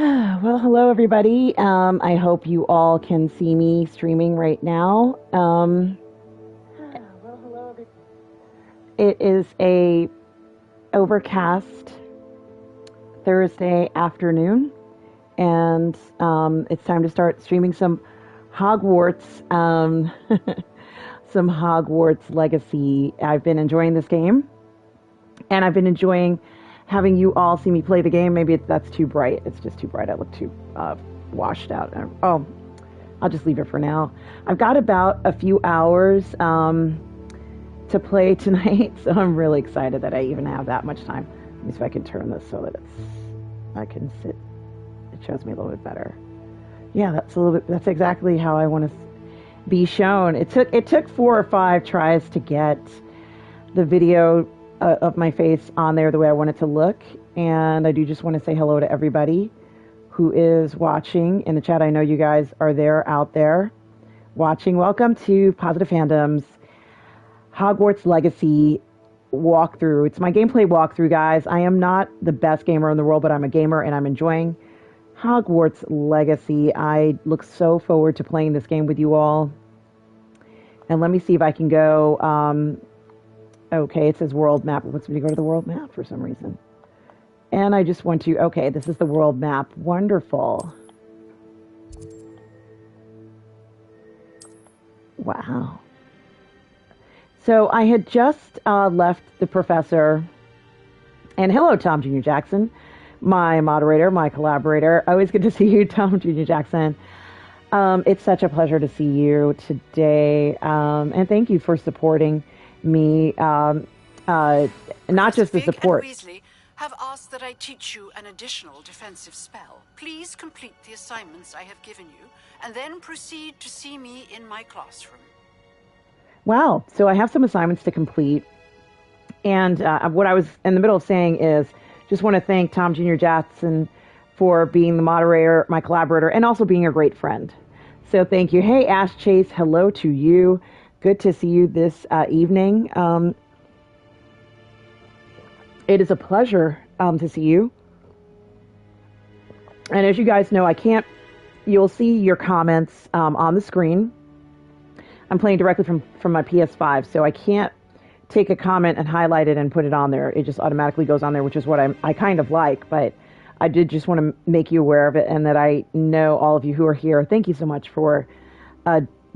Well, hello everybody. I hope you all can see me streaming right now. It is a overcast Thursday afternoon, and it's time to start streaming some Hogwarts, some Hogwarts Legacy. I've been enjoying this game, and I've been enjoying having you all see me play the game. Maybe that's too bright. It's just too bright. I look too washed out. Oh, I'll just leave it for now. I've got about a few hours to play tonight, so I'm really excited that I even have that much time. Let me see if I can turn this so that I can sit. It shows me a little bit better. Yeah, that's exactly how I want to be shown. It took 4 or 5 tries to get the video of my face on there the way I want it to look. And I do just want to say hello to everybody who is watching in the chat. I know you guys are out there watching. Welcome to Positive Fandom's Hogwarts Legacy walkthrough. It's my gameplay walkthrough, guys. I am not the best gamer in the world, but I'm a gamer and I'm enjoying Hogwarts Legacy. I look so forward to playing this game with you all. And let me see if I can go. Okay, it says world map. It wants me to go to the world map for some reason. And I just want to, okay, this is the world map. Wonderful. Wow. So I had just left the professor. And hello, Tom Jr. Jackson, my moderator, my collaborator. Always good to see you, Tom Jr. Jackson. It's such a pleasure to see you today. And thank you for supporting me, not just the support. And Weasley have asked that I teach you an additional defensive spell. Please complete the assignments I have given you, and then proceed to see me in my classroom. Wow, so I have some assignments to complete, and what I was in the middle of saying is, just want to thank Tom Jr. Jackson for being the moderator, my collaborator, and also being a great friend. So thank you. Hey, Ash Chase, hello to you. Good to see you this evening. It is a pleasure to see you. And as you guys know, you'll see your comments on the screen. I'm playing directly from my PS5, so I can't take a comment and highlight it and put it on there. It just automatically goes on there, which is what I kind of like, but I did just want to make you aware of it and that I know all of you who are here. Thank you so much for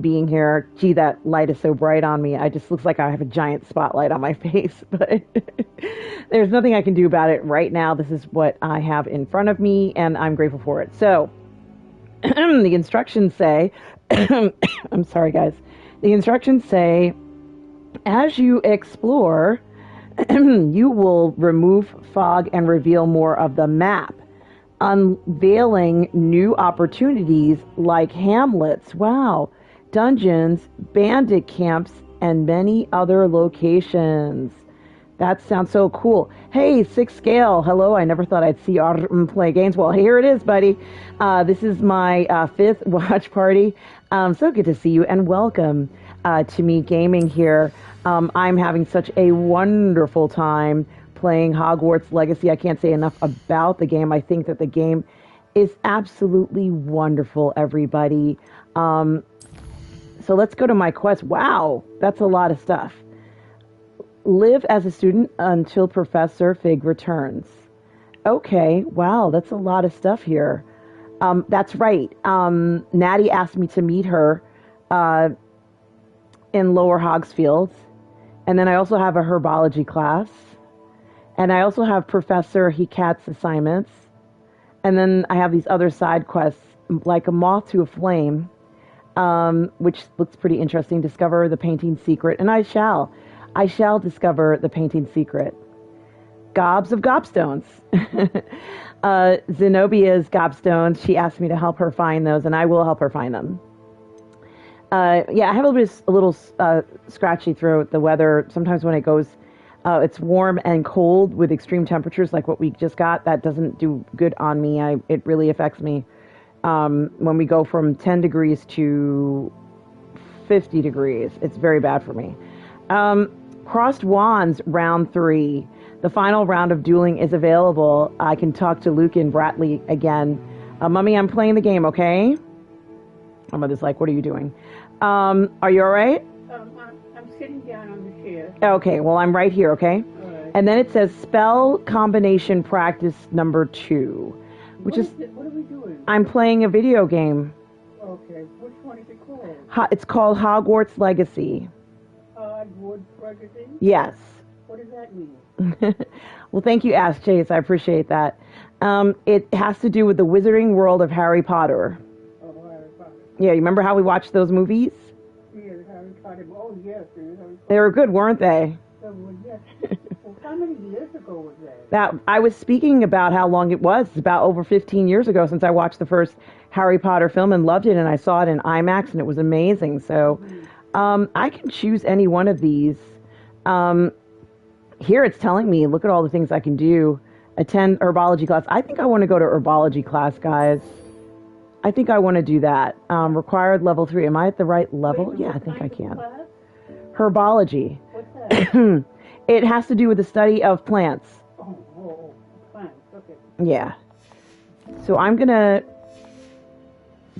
being here. Gee, that light is so bright on me. I just looks like I have a giant spotlight on my face, but there's nothing I can do about it right now. This is what I have in front of me, and I'm grateful for it. So, the instructions say, I'm sorry, guys. The instructions say, as you explore, you will remove fog and reveal more of the map, unveiling new opportunities like hamlets. Wow. Dungeons, bandit camps, and many other locations. That sounds so cool. Hey, Six Scale, hello. I never thought I'd see Autumn play games. Well, here it is, buddy. This is my 5th watch party. So good to see you, and welcome to me gaming here. I'm having such a wonderful time playing Hogwarts Legacy. I can't say enough about the game. I think that the game is absolutely wonderful, everybody. So let's go to my quest. Wow, that's a lot of stuff. Live as a student until Professor Fig returns. Okay, wow, that's a lot of stuff here. That's right. Natty asked me to meet her in Lower Hogsfield. And then I also have a herbology class. And I also have Professor Hecat's assignments. And then I have these other side quests, like a moth to a flame, which looks pretty interesting. Discover the painting secret. And I shall discover the painting secret. Gobs of gobstones. Zenobia's gobstones. She asked me to help her find those, and I will help her find them. Yeah, I have a little scratchy throat. The weather, sometimes when it goes, it's warm and cold with extreme temperatures like what we just got. That doesn't do good on me. It really affects me. When we go from 10 degrees to 50 degrees, it's very bad for me. Crossed Wands, round 3. The final round of dueling is available. I can talk to Luke and Bratley again Mummy, I'm playing the game, okay? My mother's like, what are you doing? Are you all right? I'm sitting down on the chair. Okay, well, I'm right here, okay? All right. And then it says spell combination practice number 2, which is What are we doing? I'm playing a video game. Okay. Which one is it called? It's called Hogwarts Legacy. Hogwarts Legacy? Yes. What does that mean? Well, thank you, Ask Chase. I appreciate that. It has to do with the wizarding world of Harry Potter. Oh, Harry Potter. Yeah, you remember how we watched those movies? Yeah, Harry Potter. Oh, yes. Harry Potter. They were good, weren't they? Oh, well, yes. Well, how many years ago was that? I was speaking about how long it was. It's about over 15 years ago since I watched the first Harry Potter film and loved it, and I saw it in IMAX, and it was amazing. So I can choose any one of these. Here it's telling me, look at all the things I can do. Attend herbology class. I think I want to go to herbology class, guys. I think I want to do that. Required level 3. Am I at the right level? Wait, Yeah, I what think I kind of can. class? Herbology. What's that? It has to do with the study of plants. Oh, plants. Okay. Yeah. So I'm going to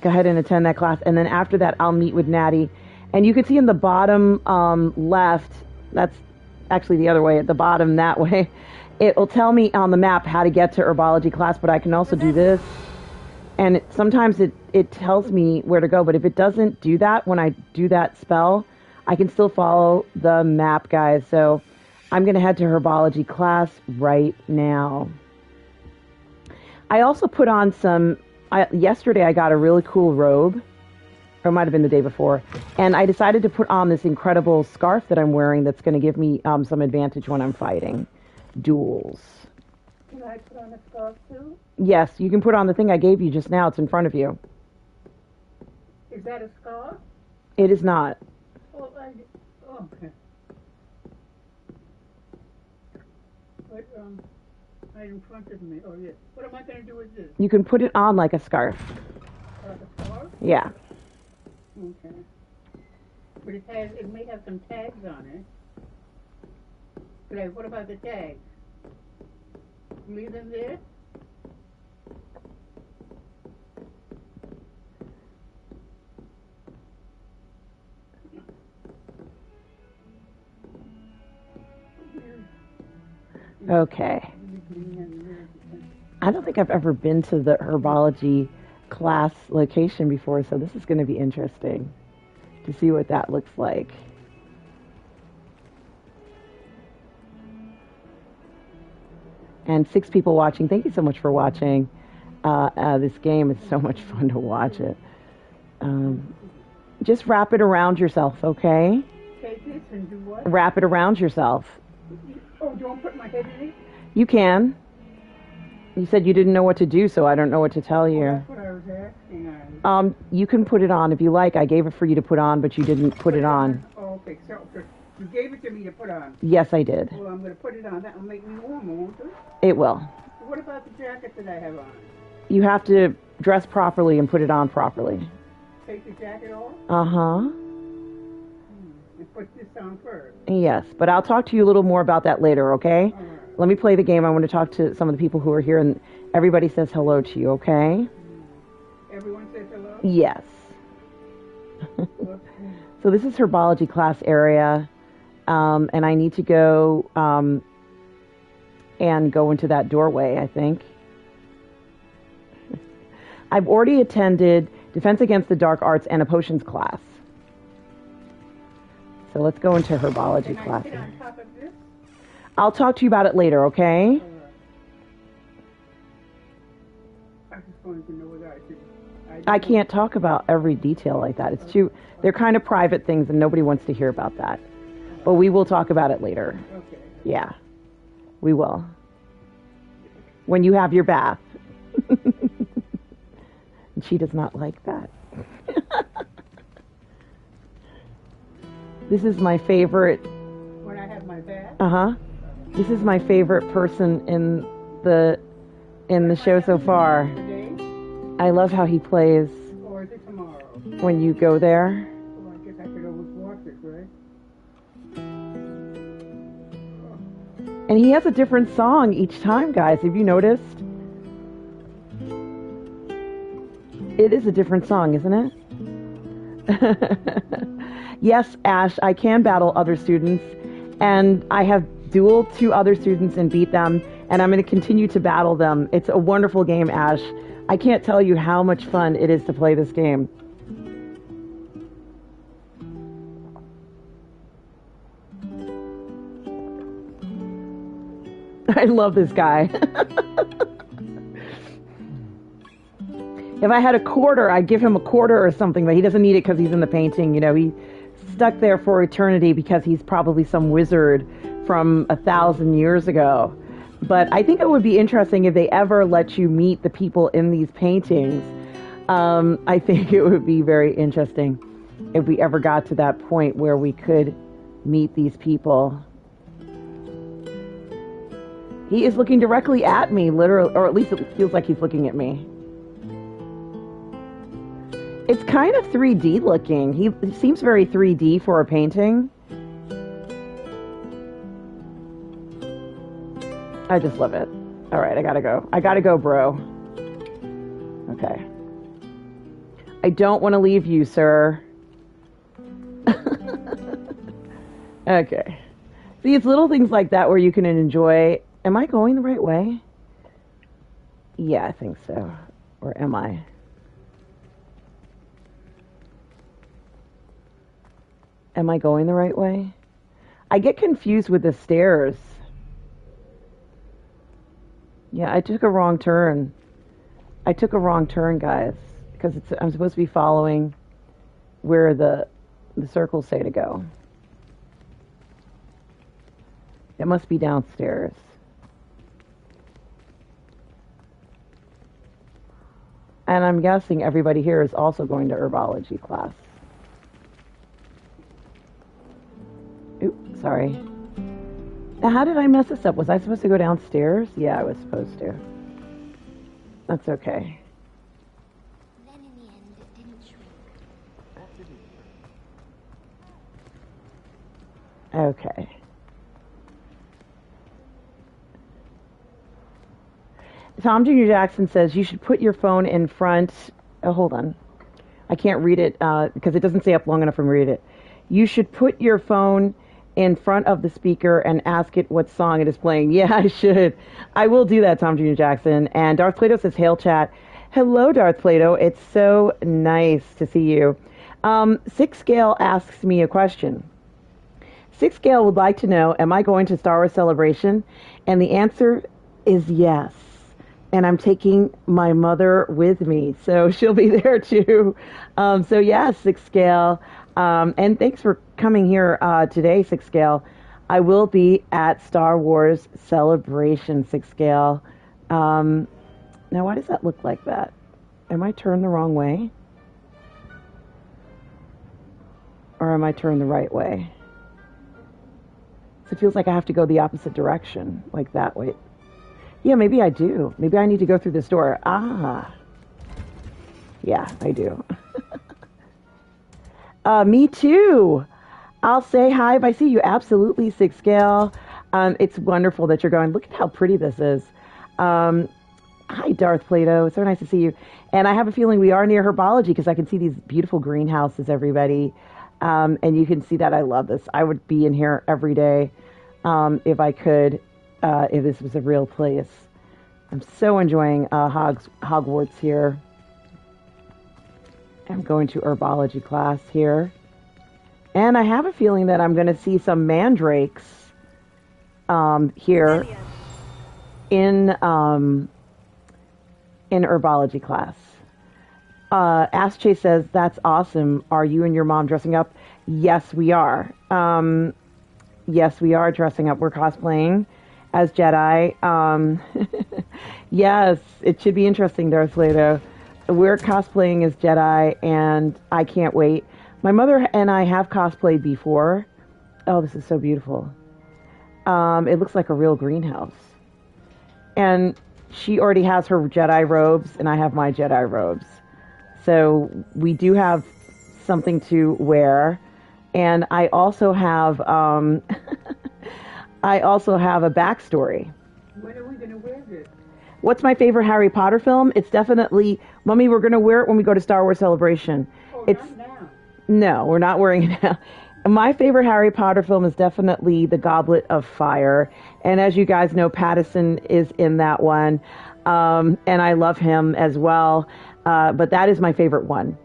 go ahead and attend that class. And then after that, I'll meet with Natty. And you can see in the bottom left, that's actually the other way, at the bottom that way, it will tell me on the map how to get to herbology class, but I can also do this. And sometimes it tells me where to go, but if it doesn't do that when I do that spell, I can still follow the map, guys. So I'm going to head to herbology class right now. I also put on yesterday I got a really cool robe, or it might have been the day before, and I decided to put on this incredible scarf that I'm wearing that's going to give me some advantage when I'm fighting duels. Can I put on a scarf too? Yes, you can put on the thing I gave you just now. It's in front of you. Is that a scarf? It is not. Oh, okay. But, right in front of me. Oh, yes. What am I going to do with this? You can put it on like a scarf. A scarf? Yeah. Okay. But it may have some tags on it. Like, what about the tags? Leave them there? Okay. I don't think I've ever been to the herbology class location before, so this is going to be interesting to see what that looks like. And 6 people watching. Thank you so much for watching this game. It's so much fun to watch it. Just wrap it around yourself, okay? Take this and do what? Wrap it around yourself. Oh, don't put my head in it? You can. You said you didn't know what to do, so I don't know what to tell you. That's what I was asking. You can put it on if you like. I gave it for you to put on, but you didn't put it on. Oh, okay. So you gave it to me to put on. Yes, I did. Well, I'm going to put it on. That will make me warmer, won't it? It will. What about the jacket that I have on? You have to dress properly and put it on properly. Take the jacket off? Uh-huh. And put this on first. Yes, but I'll talk to you a little more about that later, okay? All right. Let me play the game. I want to talk to some of the people who are here, and everybody says hello to you, okay? Everyone says hello? Yes. So this is herbology class area, and I need to go and go into that doorway, I think. I've already attended Defense Against the Dark Arts and a Potions class. So let's go into herbology class. Can I sit on top of this? I'll talk to you about it later, okay? I just wanted to know whether I should. I can't talk about every detail like that. They're kind of private things and nobody wants to hear about that. But we will talk about it later. Okay. Yeah, we will. When you have your bath. And she does not like that. This is my favorite. When I have my bath? Uh-huh. This is my favorite person in the show so far. Today? I love how he plays Or is it tomorrow? when you go there. Well, I guess I could always watch it, right? And he has a different song each time, guys. Have you noticed? It is a different song, isn't it? Yes, Ash, I can battle other students, and I have dueled 2 other students and beat them, and I'm going to continue to battle them. It's a wonderful game, Ash. I can't tell you how much fun it is to play this game. I love this guy. If I had a quarter, I'd give him a quarter or something, but he doesn't need it because he's in the painting. You know, he's stuck there for eternity because he's probably some wizard from 1,000 years ago. But I think it would be interesting if they ever let you meet the people in these paintings. I think it would be very interesting if we ever got to that point where we could meet these people. He is looking directly at me, literally, or at least it feels like he's looking at me. It's kind of 3D looking. He seems very 3D for a painting. I just love it. All right, I gotta go. I gotta go, bro. Okay. I don't want to leave you, sir. Okay. See, it's little things like that where you can enjoy. Am I going the right way? Yeah, I think so. Or am I? Am I going the right way? I get confused with the stairs. Yeah, I took a wrong turn. I took a wrong turn, guys, because I'm supposed to be following where the circles say to go. It must be downstairs. And I'm guessing everybody here is also going to herbology class. Oops, sorry. Now, how did I mess this up? Was I supposed to go downstairs? Yeah, I was supposed to. That's okay. Then in the end, it didn't shrink. Okay. Tom Jr. Jackson says you should put your phone in front. Oh, hold on. I can't read it because it doesn't stay up long enough for me to read it. You should put your phone in front of the speaker and ask it what song it is playing. Yeah, I should. I will do that, Tom Jr. Jackson. And Darth Plato says, hail chat. Hello, Darth Plato. It's so nice to see you. Six Scale asks me a question. Six Scale would like to know, am I going to Star Wars Celebration? And the answer is yes. And I'm taking my mother with me, so she'll be there too. So yeah, Six Scale. And thanks for coming here today, Six Scale. I will be at Star Wars Celebration, Six Scale. Now, why does that look like that? Am I turned the wrong way? Or am I turned the right way? So it feels like I have to go the opposite direction, like that way. Yeah, maybe I do. Maybe I need to go through this door. Ah. Yeah, I do. Me too. I'll say hi if I see you. Absolutely, Six Scale. It's wonderful that you're going. Look at how pretty this is. Hi, Darth Plato. So nice to see you. And I have a feeling we are near herbology because I can see these beautiful greenhouses, everybody. And you can see that I love this. I would be in here every day if I could, if this was a real place. I'm so enjoying Hogwarts here. I'm going to herbology class here. And I have a feeling that I'm going to see some mandrakes here in herbology class. Ask Chase says, that's awesome. Are you and your mom dressing up? Yes, we are. Yes, we are dressing up. We're cosplaying as Jedi. Yes, it should be interesting, Darth Plato. We're cosplaying as Jedi, and I can't wait. My mother and I have cosplayed before. Oh, this is so beautiful. It looks like a real greenhouse. And she already has her Jedi robes, and I have my Jedi robes. So we do have something to wear. And I also have I also have a backstory. When are we going to wear this? What's my favorite Harry Potter film? It's definitely, Mummy, we're going to wear it when we go to Star Wars Celebration. Oh, It's not now. No, we're not wearing it now. My favorite Harry Potter film is definitely The Goblet of Fire. And as you guys know, Pattinson is in that one. And I love him as well. But that is my favorite one.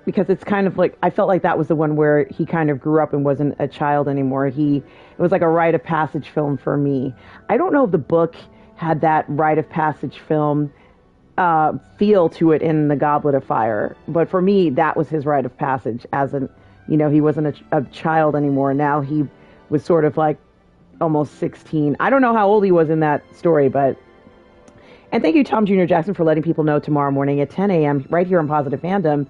Because it's kind of like, I felt like that was the one where he kind of grew up and wasn't a child anymore. It was like a rite of passage film for me. I don't know if the book had that rite of passage film feel to it in The Goblet of Fire. But for me, that was his rite of passage he wasn't a child anymore. Now he was sort of like almost 16. I don't know how old he was in that story, but... And thank you, Tom Jr. Jackson, for letting people know tomorrow morning at 10 a.m. right here on Positive Fandom.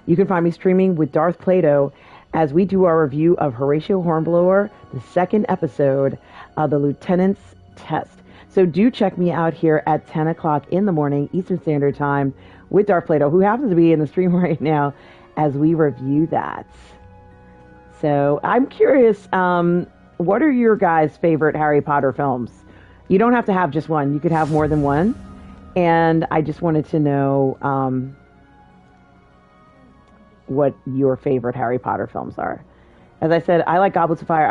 You can find me streaming with Darth Plato as we do our review of Horatio Hornblower, the second episode of the Lieutenant's Test. So do check me out here at 10 o'clock in the morning, Eastern Standard Time, with Darth Plato, who happens to be in the stream right now as we review that. So I'm curious, what are your guys' favorite Harry Potter films? You don't have to have just one. You could have more than one. And I just wanted to know what your favorite Harry Potter films are. As I said, I like Goblets of Fire.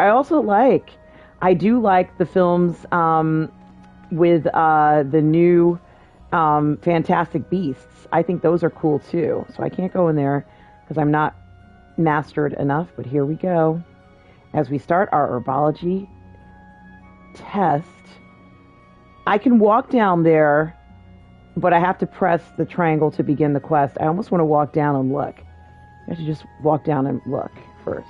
I do like the films with the new Fantastic Beasts. I think those are cool too. So I can't go in there because I'm not mastered enough, but here we go. As we start our herbology test, I can walk down there, but I have to press the triangle to begin the quest. I almost want to walk down and look. I should just walk down and look first.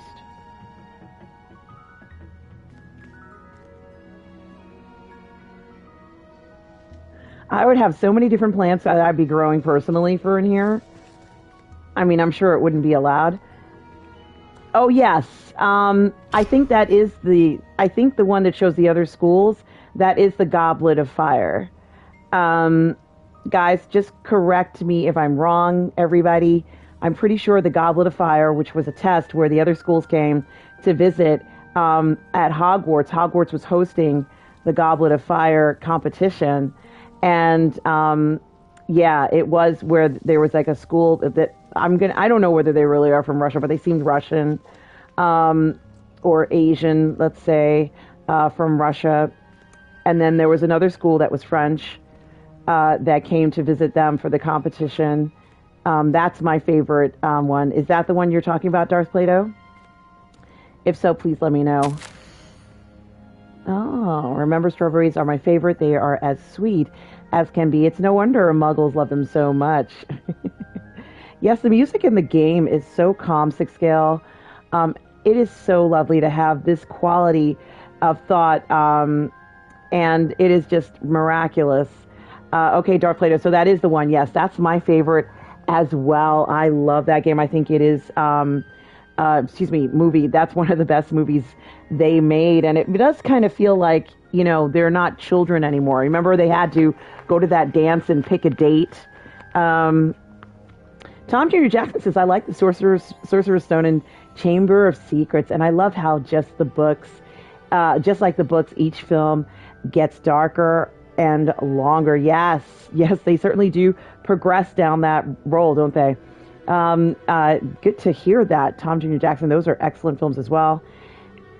I would have so many different plants that I'd be growing personally for in here. I mean, I'm sure it wouldn't be allowed. Oh, yes. I think the one that shows the other schools, that is the Goblet of Fire. Guys, just correct me if I'm wrong, everybody. I'm pretty sure the Goblet of Fire, which was a test where the other schools came to visit at Hogwarts. Hogwarts was hosting the Goblet of Fire competition. And, it was where there was like a school that I don't know whether they really are from Russia, but they seemed Russian, or Asian, let's say, from Russia. And then there was another school that was French, that came to visit them for the competition. That's my favorite, one. Is that the one you're talking about, Darth Plato? If so, please let me know. Oh, remember, strawberries are my favorite. They are as sweet as can be. It's no wonder Muggles love them so much. Yes, the music in the game is so calm, 6 scale. It is so lovely to have this quality of thought, and it is just miraculous. Okay, Darth Plato, so that is the one. Yes, that's my favorite as well. I love that game. I think it is, movie. That's one of the best movies they made, and it does kind of feel like, they're not children anymore. Remember, they had to go to that dance and pick a date. Tom Jr. Jackson says, I like the Sorcerer's Stone and Chamber of Secrets, and I love how just like the books, each film gets darker and longer. Yes, they certainly do progress down that road, don't they? Good to hear that, Tom Jr. Jackson. Those are excellent films as well.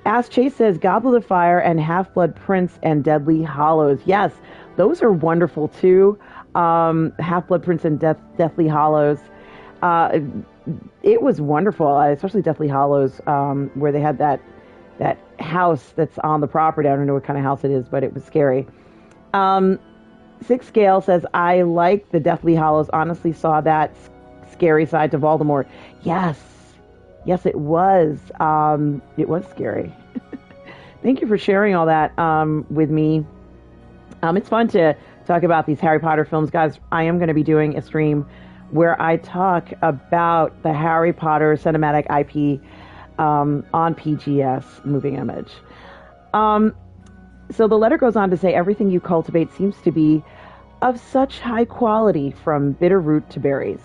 As Chase says, Goblet of Fire and Half-Blood Prince and Deathly Hallows. Yes, those are wonderful too. Half-Blood Prince and Deathly Hallows. It was wonderful, especially Deathly Hallows, where they had that house that's on the property. I don't know what kind of house it is, but it was scary. 6 Scale says, I like the Deathly Hallows. Honestly saw that scary side to Voldemort. Yes, it was. It was scary. Thank you for sharing all that with me. It's fun to talk about these Harry Potter films, guys. I am going to be doing a stream where I talk about the Harry Potter cinematic IP on PGS Moving Image. So the letter goes on to say, everything you cultivate seems to be of such high quality, from bitter root to berries.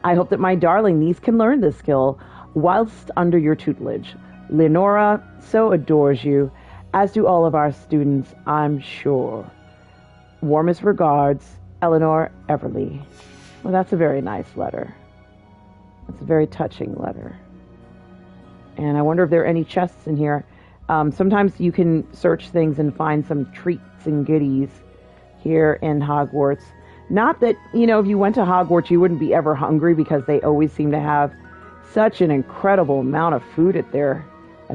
I hope that my darling niece can learn this skill whilst under your tutelage. Leonora so adores you, as do all of our students, I'm sure. Warmest regards, Eleanor Everly. Well, that's a very nice letter. That's a very touching letter. And I wonder if there are any chests in here. Sometimes you can search things and find some treats and goodies here in Hogwarts. Not that, if you went to Hogwarts, you wouldn't be ever hungry, because they always seem to have such an incredible amount of food at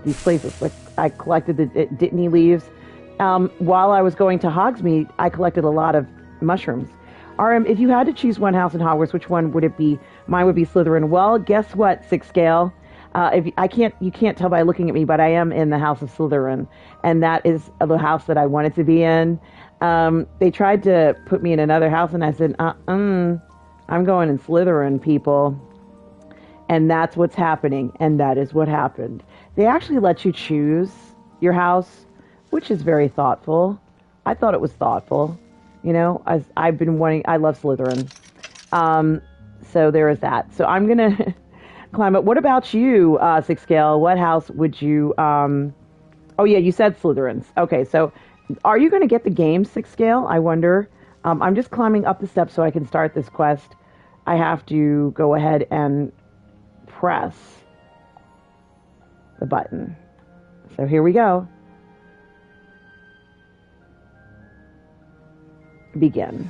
these places. Like, I collected the Dittany leaves. While I was going to Hogsmeade, I collected a lot of mushrooms. RM, if you had to choose one house in Hogwarts, which one would it be? Mine would be Slytherin. Well, guess what, Six Scale? You can't tell by looking at me, but I am in the House of Slytherin, and that is the house that I wanted to be in. They tried to put me in another house, and I said, I'm going in Slytherin, people. And that's what's happening, and that is what happened. They actually let you choose your house, which is very thoughtful. I thought it was thoughtful. I've been wanting, I love Slytherin. So there is that. So I'm going to climb up. What about you, Six Scale? What house would you, oh yeah, you said Slytherins. Okay, so are you going to get the game, Six Scale? I wonder. I'm just climbing up the steps so I can start this quest. I have to go ahead and press the button. So here we go. Begin.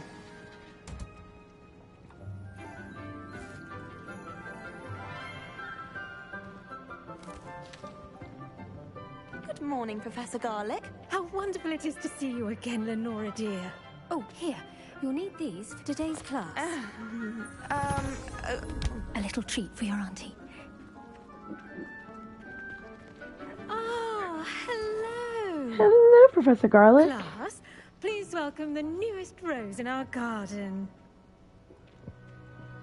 Good morning, Professor Garlick. How wonderful it is to see you again, Lenora dear. Oh, here. You'll need these for today's class. A little treat for your auntie. Ah, hello. Hello, Professor Garlick. Class, please welcome the newest rose in our garden.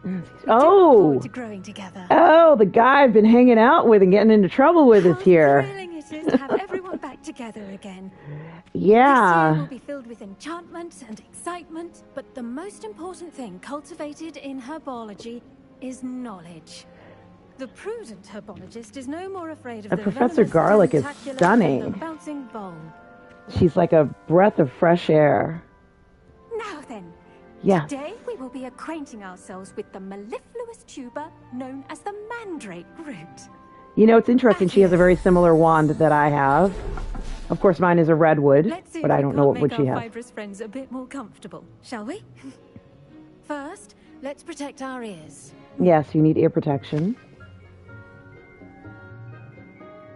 We do look forward to growing together. Oh, the guy I've been hanging out with and getting into trouble with is here. How thrilling it is to have everyone back together again. Yeah. This year will be filled with enchantment and excitement, but the most important thing cultivated in herbology is knowledge. The prudent herbologist is no more afraid of the Professor venomous Garlick is tentacular stunning. than the bouncing bulb. She's like a breath of fresh air. Now then, Yeah. today we will be acquainting ourselves with the mellifluous tuber known as the mandrake root. It's interesting. She has a very similar wand that I have. Of course, mine is a redwood, Let's see but if I we don't know can't what wood make she our has. fibrous friends a bit more comfortable, shall we? First, let's protect our ears. Yes, you need ear protection.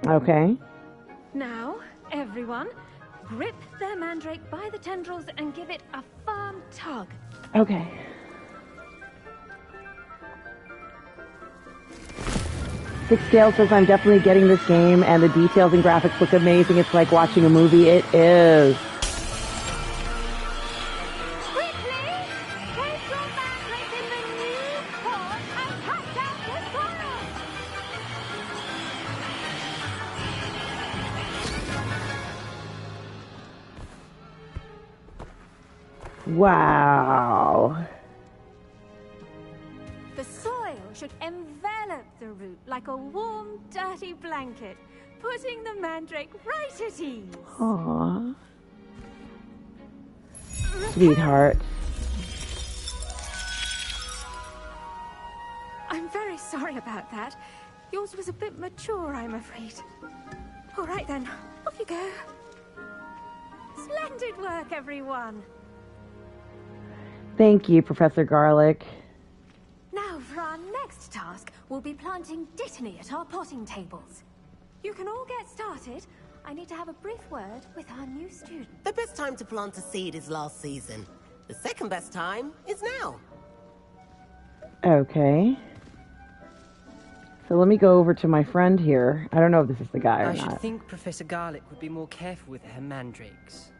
Okay. Now, everyone, grip their mandrake by the tendrils and give it a firm tug. Okay. Six Scale says I'm definitely getting this game, and the details and graphics look amazing. It's like watching a movie. It is. Quickly, place your mandrake in the new pot and cut out the soil. Wow. The soil should envelop the root like a warm, dirty blanket, putting the mandrake right at ease. Aww. Sweetheart. I'm very sorry about that. Yours was a bit mature, I'm afraid. All right then, off you go. Splendid work, everyone. Thank you, Professor Garlick. Now for our next task, we'll be planting Dittany at our potting tables. You can all get started. I need to have a brief word with our new student. The best time to plant a seed is last season. The second best time is now. Okay. So let me go over to my friend here. I don't know if this is the guy or I should not. think Professor Garlick would be more careful with her mandrakes.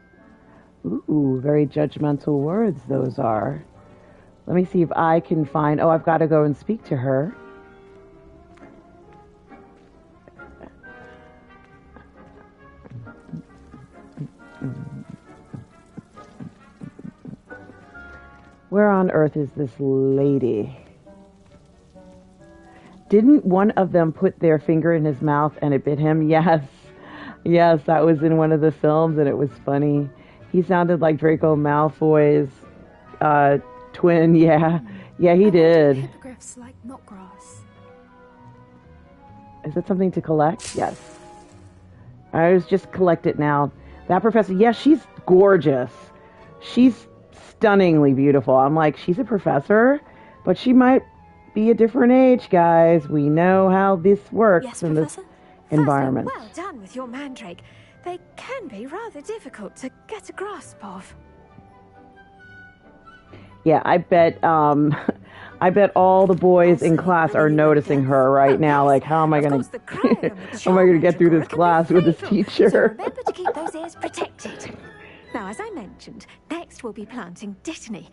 Ooh, very judgmental words those are. Let me see if I can find... Oh, I've got to go and speak to her. Where on earth is this lady? Didn't one of them put their finger in his mouth and it bit him? Yes. Yes, that was in one of the films and it was funny. He sounded like Draco Malfoy's twin. Yeah, yeah, he did. Hippogriffs like knotgrass. Is it something to collect? Yes. I was just collect it now. That professor, yeah, she's gorgeous. She's stunningly beautiful. I'm like, she's a professor, but she might be a different age, guys. We know how this works Yes, in Professor? this environment. Firstly, well done with your mandrake. They can be rather difficult to get a grasp of. Yeah, I bet I bet all the boys in class are noticing her right now. Like, how am I gonna how am I gonna get through this class with this So teacher? remember to keep those ears protected. Now, as I mentioned, next we'll be planting Dittany.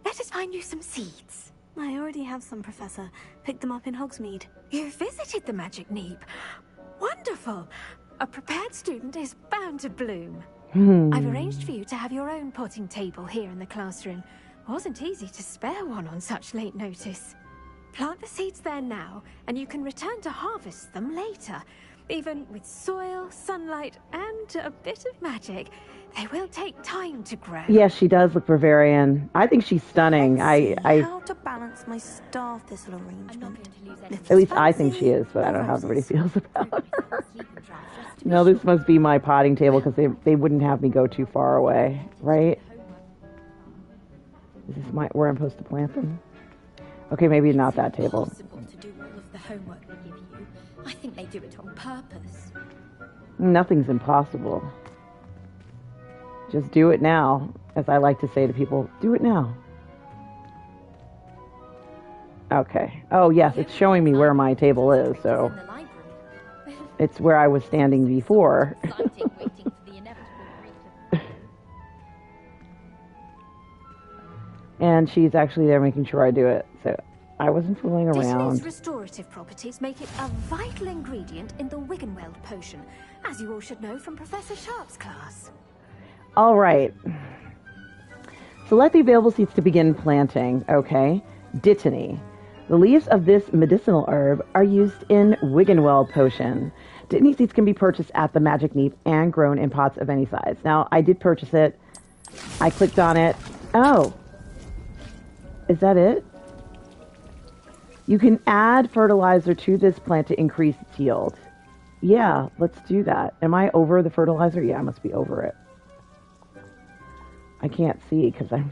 Let us find you some seeds. I already have some, Professor. Picked them up in Hogsmeade. You visited the Magic Neep. Wonderful. A prepared student is bound to bloom. I've arranged for you to have your own potting table here in the classroom. Wasn't easy to spare one on such late notice. Plant the seeds there now, and you can return to harvest them later. Even with soil, sunlight, and a bit of magic, they will take time to grow. Yes, she does look Bavarian. I think she's stunning. How to balance my star thistle arrangement. At least I think she is, but I don't know how everybody feels about her. No, this must be my potting table because they wouldn't have me go too far away, right? Is this where I'm supposed to plant them? Okay, maybe not that table. Impossible to do all of the homework we give you. I think they do it on purpose. Nothing's impossible. Just do it now, as I like to say to people, do it now. Okay. Oh, yes, it's showing me where my table is, so In the library. it's where I was standing before. Exciting waiting for the inevitable return. And she's actually there making sure I do it, so I wasn't fooling Dittany's around. restorative properties make it a vital ingredient in the Wiggenweld potion, as you all should know from Professor Sharp's class. All right. Select the available seeds to begin planting. Okay. Dittany. The leaves of this medicinal herb are used in Wiggenweld potion. Dittany seeds can be purchased at the Magic Neep and grown in pots of any size. Now, I did purchase it. I clicked on it. Oh. Is that it? You can add fertilizer to this plant to increase its yield. Yeah, let's do that. Am I over the fertilizer? Yeah, I must be over it. I can't see because I'm,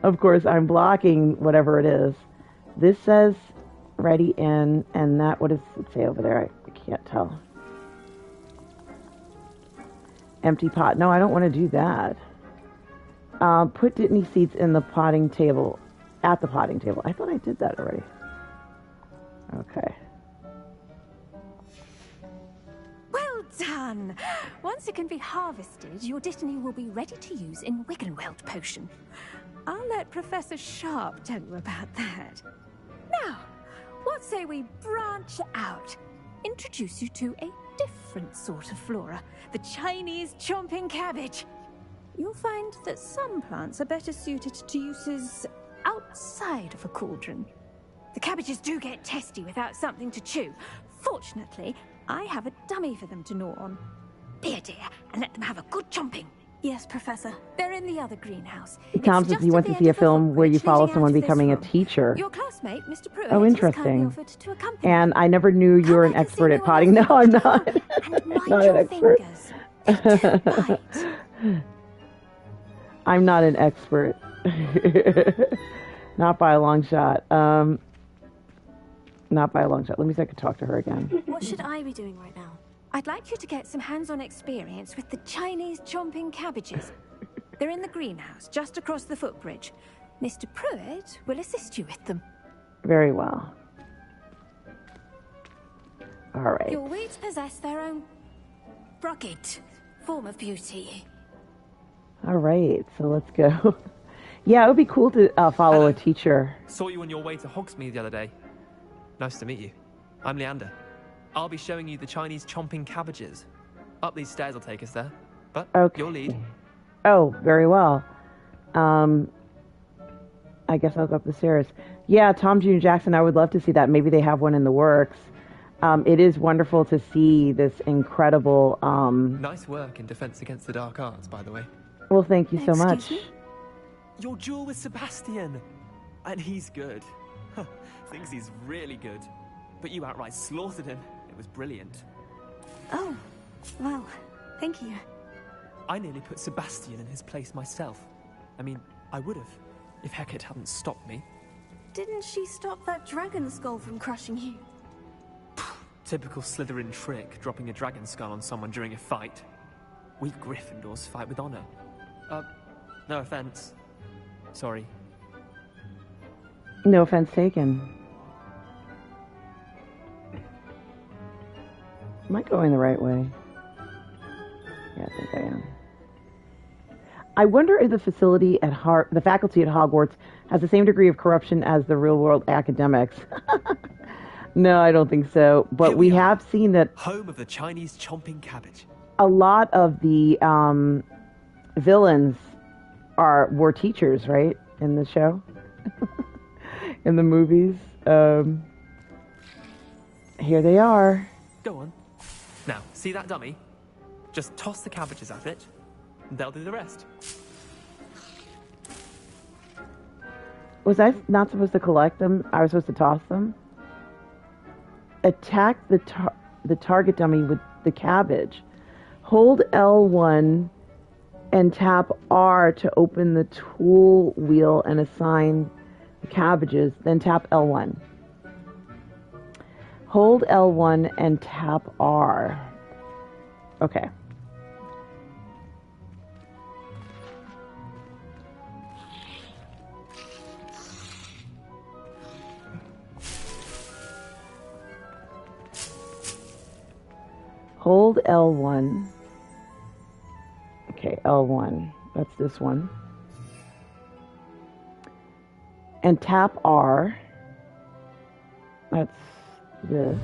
of course, I'm blocking whatever it is. This says ready in, and that, what does it say over there? I can't tell. Empty pot. No, I don't want to do that. Put Dittany seeds in the potting table, at the potting table. I thought I did that already. Okay. Well done! Once it can be harvested, your Dittany will be ready to use in Wiggenweld potion. I'll let Professor Sharp tell you about that. Now, what say we branch out? Introduce you to a different sort of flora, the Chinese chomping cabbage. You'll find that some plants are better suited to uses outside of a cauldron. The cabbages do get testy without something to chew. Fortunately, I have a dummy for them to gnaw on. Be a dear and let them have a good chomping. Yes, Professor. They're in the other greenhouse. Tom It's says just he at wants the to end see a of the film where you footbridge follow leading out someone of this becoming a room. teacher. Your classmate, Mr. Pruitt, Oh, has interesting. kindly offered to accompany And I never knew you were an Come back and expert see at me potting. when No, I'm not. and mind Not an your expert. fingers. They do bite. I'm not an expert. Not by a long shot. Not by a long shot. Let me see if I can talk to her again. What should I be doing right now? I'd like you to get some hands-on experience with the Chinese chomping cabbages. They're in the greenhouse, just across the footbridge. Mr. Pruitt will assist you with them. Very well. All right. Your weeds possess their own rugged form of beauty. All right. So let's go. Yeah, it would be cool to follow Hello. a teacher. Saw you on your way to Hogsmeade the other day. Nice to meet you. I'm Leander. I'll be showing you the Chinese chomping cabbages. Up these stairs will take us there. But Okay. your lead. Oh, very well. I guess I'll go up the stairs. Yeah, Tom Jr. Jackson, I would love to see that. Maybe they have one in the works. It is wonderful to see this incredible. Nice work in Defense Against the Dark Arts, by the way. Well, thank you so much. Excuse me? Your duel with Sebastian! And he's good. Thinks he's really good. But you outright slaughtered him. It was brilliant. Oh, well, thank you. I nearly put Sebastian in his place myself. I mean, I would have, if Hecate hadn't stopped me. Didn't she stop that dragon skull from crushing you? Typical Slytherin trick, dropping a dragon skull on someone during a fight. We Gryffindors fight with honor. No offense. Sorry. No offense taken. Am I going the right way? Yeah, I think I am. I wonder if the facility at the faculty at Hogwarts has the same degree of corruption as the real-world academics. No, I don't think so. But we have seen that home of the Chinese chomping cabbage. A lot of the villains were teachers, right, in the show, in the movies. Here they are. Go on. Now, see that dummy? Just toss the cabbages at it, and they'll do the rest. Was I not supposed to collect them? I was supposed to toss them? Attack the target dummy with the cabbage. Hold L1 and tap R to open the tool wheel and assign the cabbages, then tap L1. Hold L1 and tap R. Okay. Hold L1. Okay, L1. That's this one. And tap R. That's this.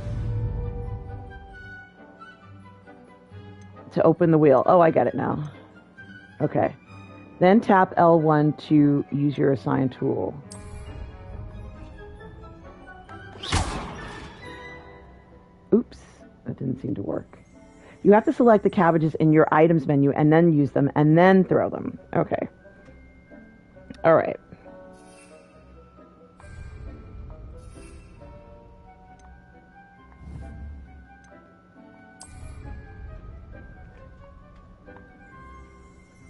To open the wheel. Oh, I got it now. Okay. Then tap L1 to use your assigned tool. Oops, that didn't seem to work. You have to select the cabbages in your items menu and then use them and then throw them. Okay. All right.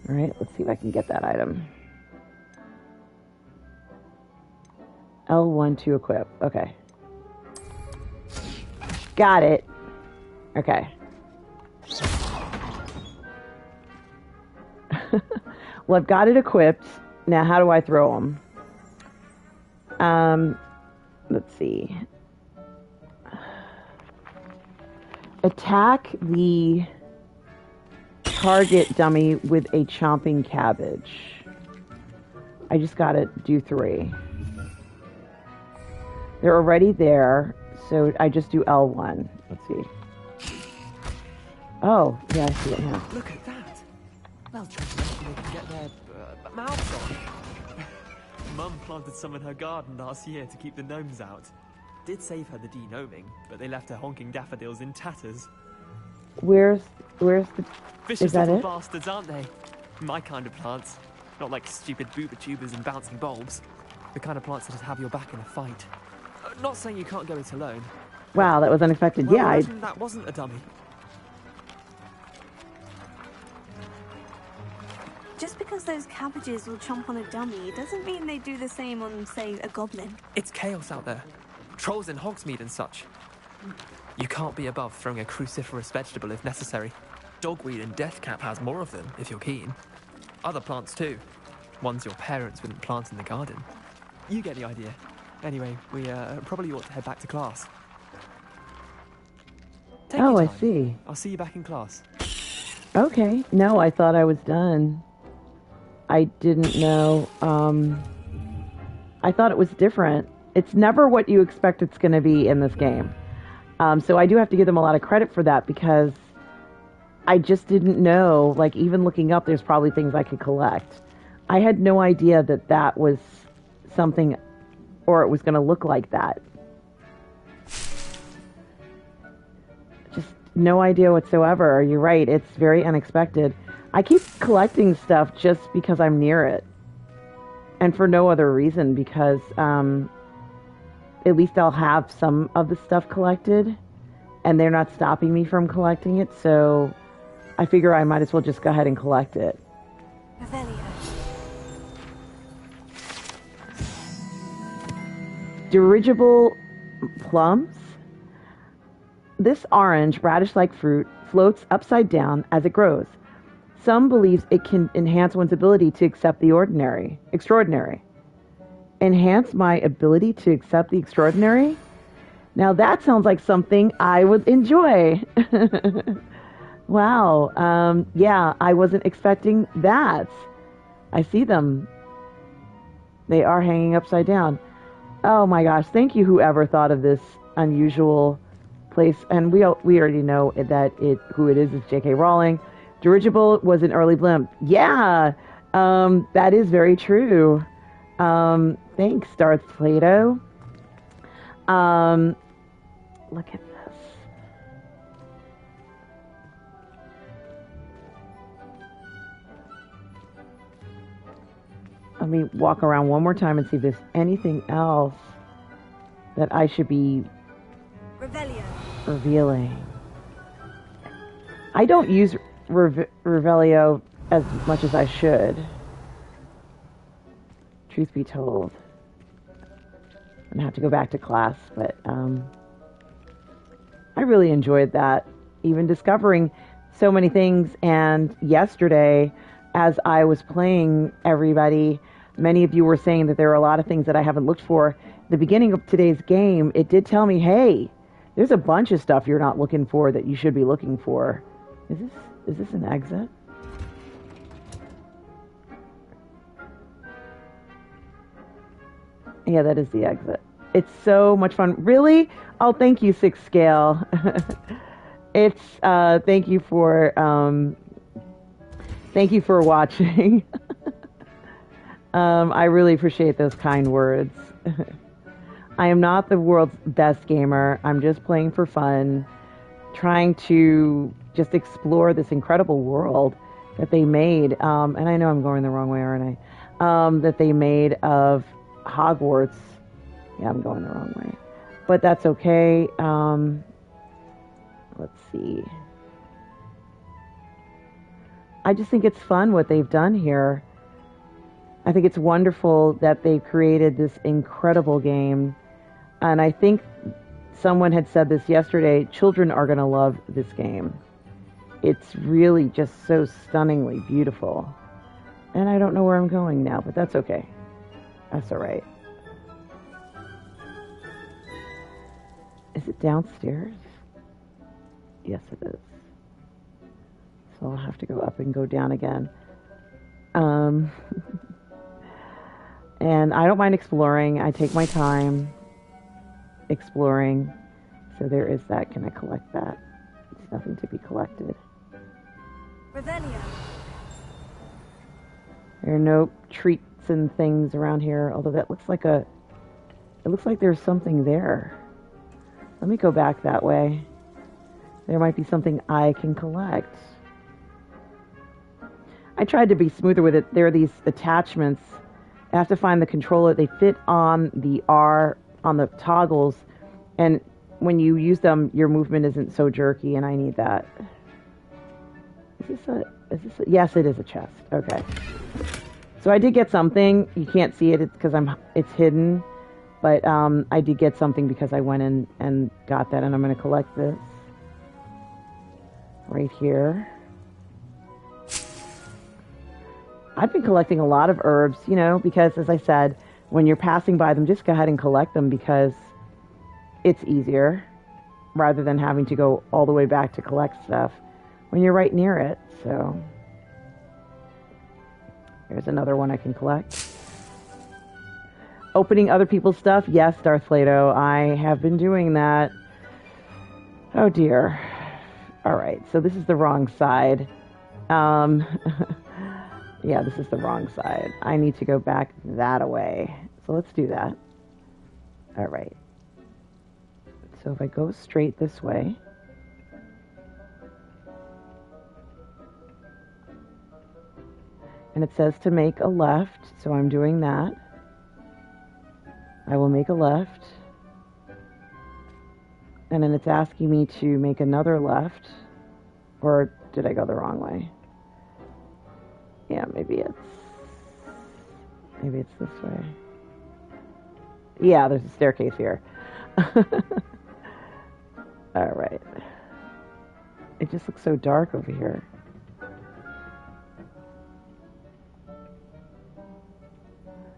All right, let's see if I can get that item. L1 to equip. Okay. Got it. Okay. Well, I've got it equipped. Now, how do I throw them? Let's see. Attack the target dummy with a chomping cabbage. I just gotta do 3. They're already there, so I just do L1. Let's see. Oh, yeah, I see it now. Look at that. They'll try to make they can get their mouths on. Mum planted some in her garden last year to keep the gnomes out. Did save her the de-gnoming, but they left her honking daffodils in tatters. Where's the... Vicious is that little it? bastards, aren't they? My kind of plants. Not like stupid booba tubers and bouncing bulbs. The kind of plants that'd have your back in a fight. Not saying you can't go it alone. Wow, that was unexpected. Well, Yeah, that wasn't a dummy. Just because those cabbages will chomp on a dummy doesn't mean they do the same on, say, a goblin. It's chaos out there. Trolls in Hogsmeade and such. You can't be above throwing a cruciferous vegetable if necessary. Dogweed and deathcap has more of them, if you're keen. Other plants too. Ones your parents wouldn't plant in the garden. You get the idea. Anyway, we probably ought to head back to class. Take oh, your I time. see. I'll see you back in class. Okay. No, I thought I was done. I didn't know. I thought it was different. It's never what you expect it's going to be in this game. So I do have to give them a lot of credit for that because I just didn't know. Like, even looking up, there's probably things I could collect. I had no idea that that was something, or it was going to look like that. No idea whatsoever. You're right. It's very unexpected. I keep collecting stuff just because I'm near it. And for no other reason, because at least I'll have some of the stuff collected, and they're not stopping me from collecting it, so I figure I might as well just go ahead and collect it. Dirigible plums? This orange, radish-like fruit floats upside down as it grows. Some believes it can enhance one's ability to accept the extraordinary. Enhance my ability to accept the extraordinary? Now that sounds like something I would enjoy. Wow. Yeah, I wasn't expecting that. I see them. They are hanging upside down. Oh my gosh, thank you whoever thought of this unusual place. And we already know that who it is J.K. Rowling. Dirigible was an early blimp. Yeah, that is very true. Thanks, Darth Plato. Look at this. Let me walk around one more time and see if there's anything else that I should be revealing. I don't use Revelio as much as I should. Truth be told. I'm gonna have to go back to class, but I really enjoyed that. Even discovering so many things. And yesterday, as I was playing, everybody, many of you were saying that there are a lot of things that I haven't looked for. The beginning of today's game, it did tell me, hey, there's a bunch of stuff you're not looking for that you should be looking for. Is this an exit? Yeah, that is the exit. It's so much fun. Really? Oh, thank you, 6 Scale. It's thank you for watching. I really appreciate those kind words. I am not the world's best gamer. I'm just playing for fun, trying to just explore this incredible world that they made. And I know I'm going the wrong way, aren't I? That they made of Hogwarts. Yeah, I'm going the wrong way. But that's okay. Let's see. I just think it's fun what they've done here. I think it's wonderful that they created this incredible game. And I think someone had said this yesterday, children are going to love this game. It's really just so stunningly beautiful. And I don't know where I'm going now, but that's okay. That's all right. Is it downstairs? Yes, it is. So I'll have to go up and go down again. And I don't mind exploring. I take my time exploring. So there is that. Can I collect that? It's nothing to be collected. Revelio. There are no treats and things around here, although that looks like it looks like there's something there. Let me go back that way. There might be something I can collect. I tried to be smoother with it. There are these attachments. I have to find the controller. They fit on the R, on the toggles, and when you use them, your movement isn't so jerky, and I need that. Is this a, yes, it is a chest. Okay. So I did get something. You can't see it because it's hidden. But I did get something because I went in and got that, and I'm going to collect this right here. I've been collecting a lot of herbs, you know, because as I said, when you're passing by them, just go ahead and collect them because it's easier rather than having to go all the way back to collect stuff when you're right near it. So here's another one I can collect. Opening other people's stuff. Yes, Darth Plato, I have been doing that. Oh dear. All right, so this is the wrong side. Yeah, this is the wrong side. I need to go back that way. So let's do that. All right. So if I go straight this way, And it says to make a left, so I'm doing that. I will make a left. And then it's asking me to make another left. Or did I go the wrong way? Yeah, maybe it's this way. Yeah, there's a staircase here. All right. It just looks so dark over here.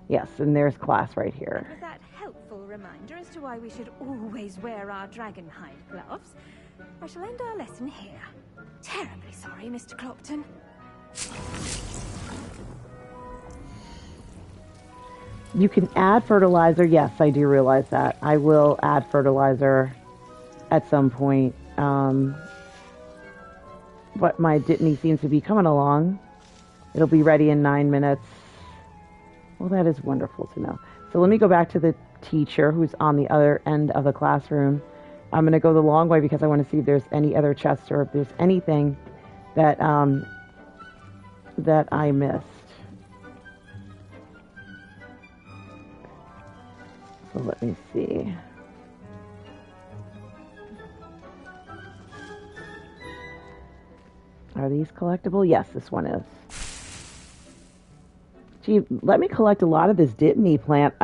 Yes, and there's class right here. With that helpful reminder as to why we should always wear our dragonhide gloves, I shall end our lesson here. Terribly sorry, Mr. Clopton. You can add fertilizer. Yes, I do realize that. I will add fertilizer at some point. But my Dittany seems to be coming along. It'll be ready in 9 minutes. Well, that is wonderful to know. So let me go back to the teacher who's on the other end of the classroom. I'm going to go the long way because I want to see if there's any other chests or if there's anything that that I missed. So let me see. Are these collectible? Yes, this one is. Gee, let me collect a lot of this Dittany plant.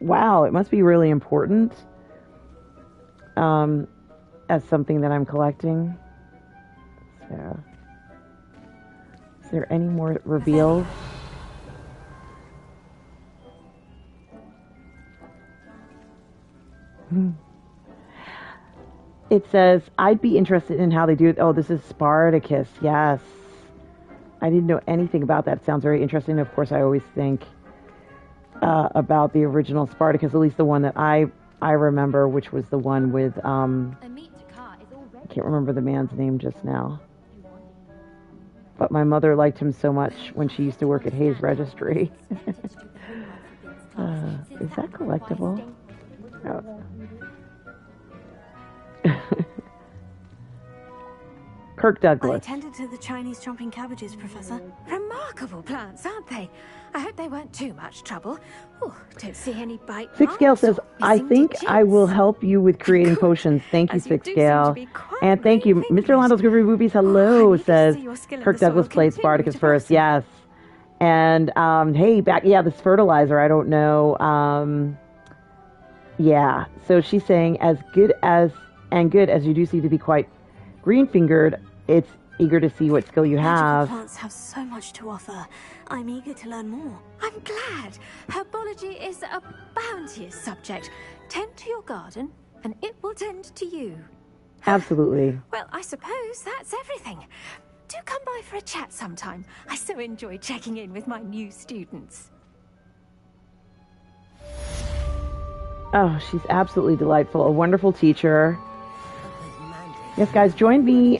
Wow, it must be really important as something that I'm collecting. So, is there any more reveals? It says, I'd be interested in how they do it. Oh, this is Spartacus. Yes. I didn't know anything about that. It sounds very interesting. Of course, I always think about the original Spartacus, at least the one that I remember, which was the one with, I can't remember the man's name just now. But my mother liked him so much when she used to work at Hayes Registry. Is that collectible? No, it's not. Kirk Douglas. I attended to the Chinese chomping cabbages, Professor. Remarkable plants, aren't they? I hope they weren't too much trouble. Oh, don't see any bite Six Scale marks says, or I missing think digits. I will help you with creating potions. Thank you, As you Six do Scale. seem to be quite And thank you, brave Mr. Londo's Groovy Movies. Hello, I'm eager to says see your skill in Kirk the Douglas soil played continue Spartacus to first. blossom. Yes. And, hey, back, yeah, this fertilizer, I don't know. Yeah. So she's saying, as good as you do seem to be quite green-fingered, it's eager to see what skill you Magical have. plants have so much to offer. I'm eager to learn more. I'm glad. Herbology is a bounteous subject. Tend to your garden, and it will tend to you. Absolutely. Well, I suppose that's everything. Do come by for a chat sometime. I so enjoy checking in with my new students. Oh, she's absolutely delightful. A wonderful teacher. Yes, guys, join me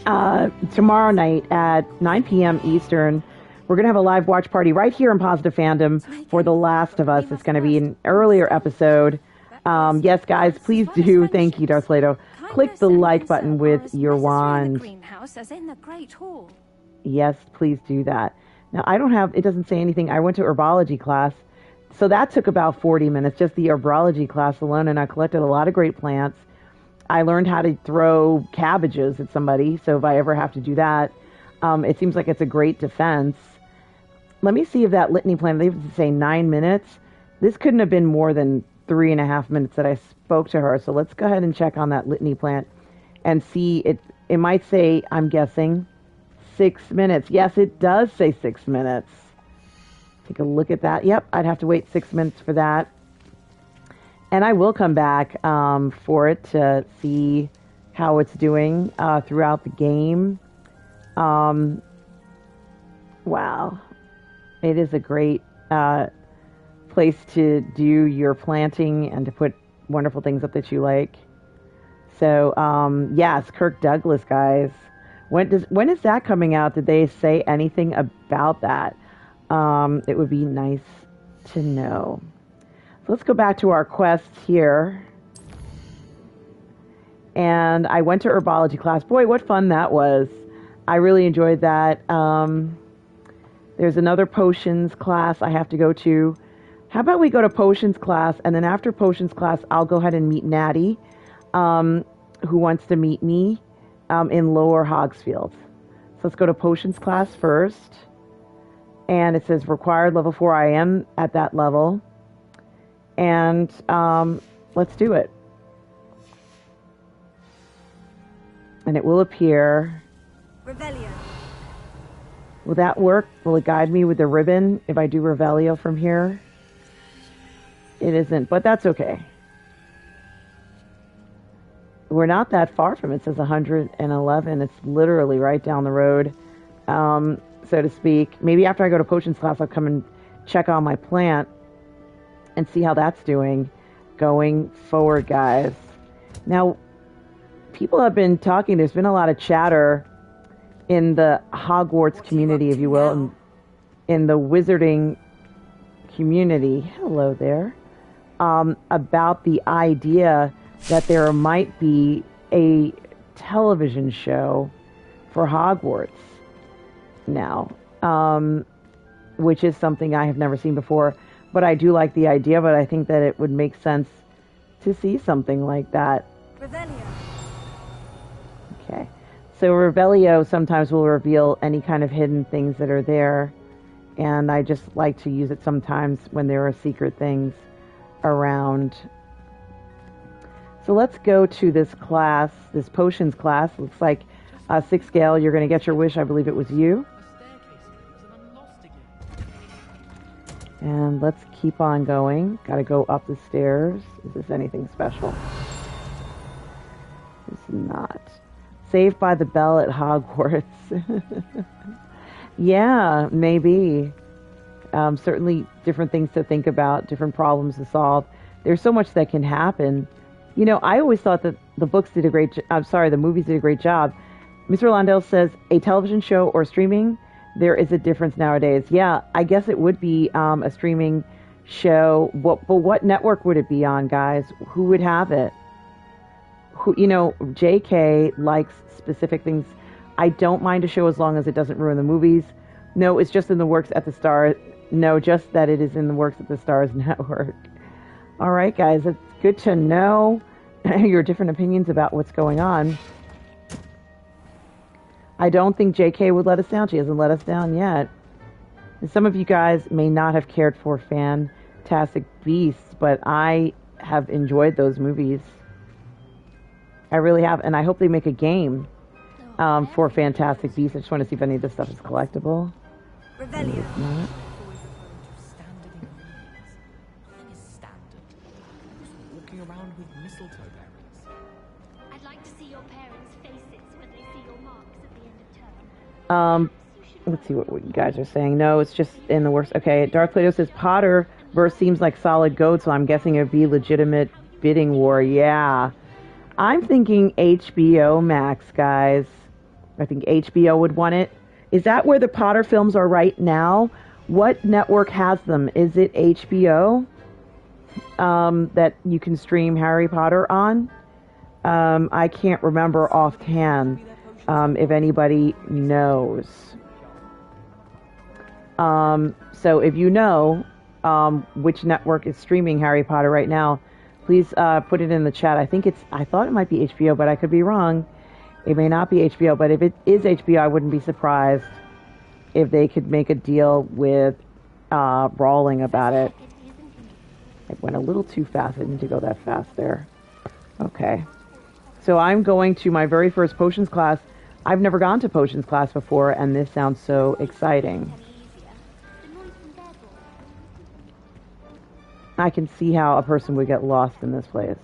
tomorrow night at 9 p.m. Eastern. We're going to have a live watch party right here in Positive Fandom for The Last of Us. It's going to be an earlier episode. Yes, guys, please do. Thank you, Darth Lato. Click the like button with your wand. Greenhouse, as in the Great Hall. Yes, please do that. Now, I don't have, it doesn't say anything. I went to herbology class, so that took about 40 minutes, just the herbology class alone, and I collected a lot of great plants. I learned how to throw cabbages at somebody, so if I ever have to do that, it seems like it's a great defense. Let me see if that litany plan, they have to say 9 minutes. This couldn't have been more than 3.5 minutes that I spoke to her, so let's go ahead and check on that litany plant and see. It might say, I'm guessing, 6 minutes. Yes, it does say 6 minutes. Take a look at that. Yep, I'd have to wait 6 minutes for that. And I will come back for it to see how it's doing throughout the game. Wow. It is a great place to do your planting and to put wonderful things up that you like. So, yes, Kirk Douglas, guys. When is that coming out? Did they say anything about that? It would be nice to know. So let's go back to our quests here. And I went to herbology class. Boy, what fun that was. I really enjoyed that. There's another potions class I have to go to. How about we go to potions class, and then after potions class, I'll go ahead and meet Natty, who wants to meet me in Lower Hogsfield. So let's go to potions class first. And it says required level 4. I am at that level. And let's do it. And it will appear. Revelio. Will that work? Will it guide me with the ribbon if I do Revelio from here? It isn't, but that's okay. We're not that far from it. It says 111. It's literally right down the road, so to speak. Maybe after I go to potions class, I'll come and check on my plant and see how that's doing going forward, guys. Now, people have been talking. There's been a lot of chatter in the Hogwarts community, if you will, in the wizarding community. Hello there. About the idea that there might be a television show for Hogwarts now, which is something I have never seen before. But I do like the idea, but I think that it would make sense to see something like that. Revelio. Okay. So Revelio sometimes will reveal any kind of hidden things that are there. And I just like to use it sometimes when there are secret things around. So let's go to this class, this potions class. Looks like 6th scale. You're going to get your wish. I believe it was you. And let's keep on going. Got to go up the stairs. Is this anything special? It's not. Saved by the Bell at Hogwarts. Yeah, maybe. Certainly different things to think about, different problems to solve. There's so much that can happen. You know, I always thought that the books did a great the movies did a great job. Mr. Londell says, a television show or streaming, there is a difference nowadays. Yeah, I guess it would be a streaming show. But what network would it be on, guys? Who would have it? Who, you know, JK likes specific things. I don't mind a show as long as it doesn't ruin the movies. No, it's just in the works at the Star. No, just that it is in the works at the Stars Network. All right, guys, it's good to know your different opinions about what's going on. I don't think JK would let us down. She hasn't let us down yet. And some of you guys may not have cared for Fantastic Beasts, but I have enjoyed those movies. I really have, and I hope they make a game for Fantastic Beasts. I just want to see if any of this stuff is collectible. Revelio. It's not. Around with mistletoe berries. I'd like to see your parents' faces when they see your marks at the end of term. Let's see what you guys are saying. No, it's just in the works. Okay, Darth Plato says Potter verse seems like solid gold, so I'm guessing it would be legitimate bidding war. Yeah. I'm thinking HBO Max, guys. I think HBO would want it. Is that where the Potter films are right now? What network has them? Is it HBO? That you can stream Harry Potter on. I can't remember offhand if anybody knows. So if you know which network is streaming Harry Potter right now, please put it in the chat. I thought it might be HBO, but I could be wrong. It may not be HBO, but if it is HBO, I wouldn't be surprised if they could make a deal with Rowling about it. I went a little too fast. I didn't need to go that fast there. Okay. So I'm going to my very first potions class. I've never gone to potions class before, and this sounds so exciting. I can see how a person would get lost in this place.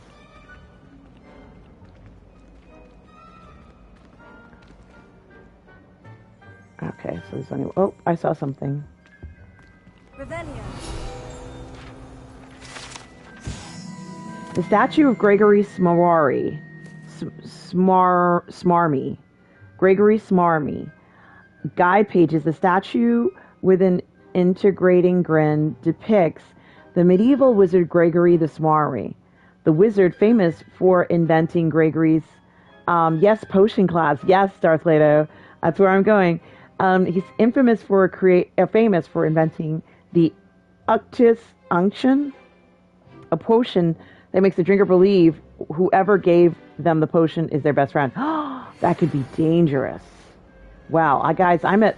Okay, so there's only... Oh, I saw something. Revelio. The statue of Gregory Smarmy. Smarmy. Gregory Smarmy. Guide pages. The statue with an integrating grin depicts the medieval wizard Gregory the Smarmy. The wizard famous for inventing Gregory's, yes, potion class. Yes, Darth Leto. That's where I'm going. He's famous for inventing the Uctus Unction, a potion that makes the drinker believe whoever gave them the potion is their best friend. That could be dangerous. Wow, guys, I'm at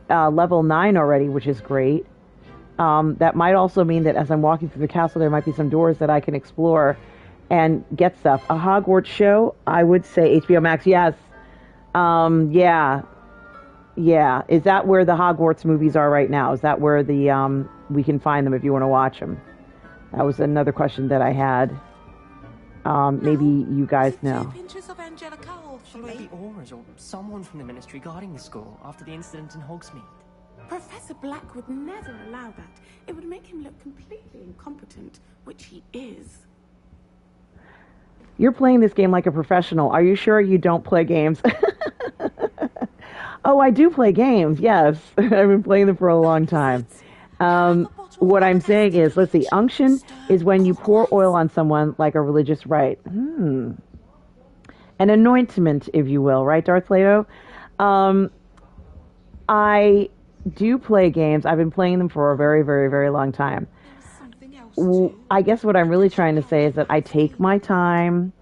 level 9 already, which is great. That might also mean that as I'm walking through the castle, there might be some doors that I can explore and get stuff. A Hogwarts show, I would say HBO Max, yes. Yeah. Is that where the Hogwarts movies are right now? Is that where the we can find them if you want to watch them? That was another question that I had. Maybe you guys know. She may be Aura's or someone from the Ministry guarding the school after the incident in Hogsmeade. Professor Black would never allow that. It would make him look completely incompetent, which he is. You're playing this game like a professional. Are you sure you don't play games? Oh, I do play games, yes. I've been playing them for a long time. What I'm saying is, let's see, unction is when you pour oil on someone like a religious rite. An anointment, if you will, right, Darth Plato? I do play games. I've been playing them for a very, very, very long time. I guess what I'm really trying to say is that I take my time.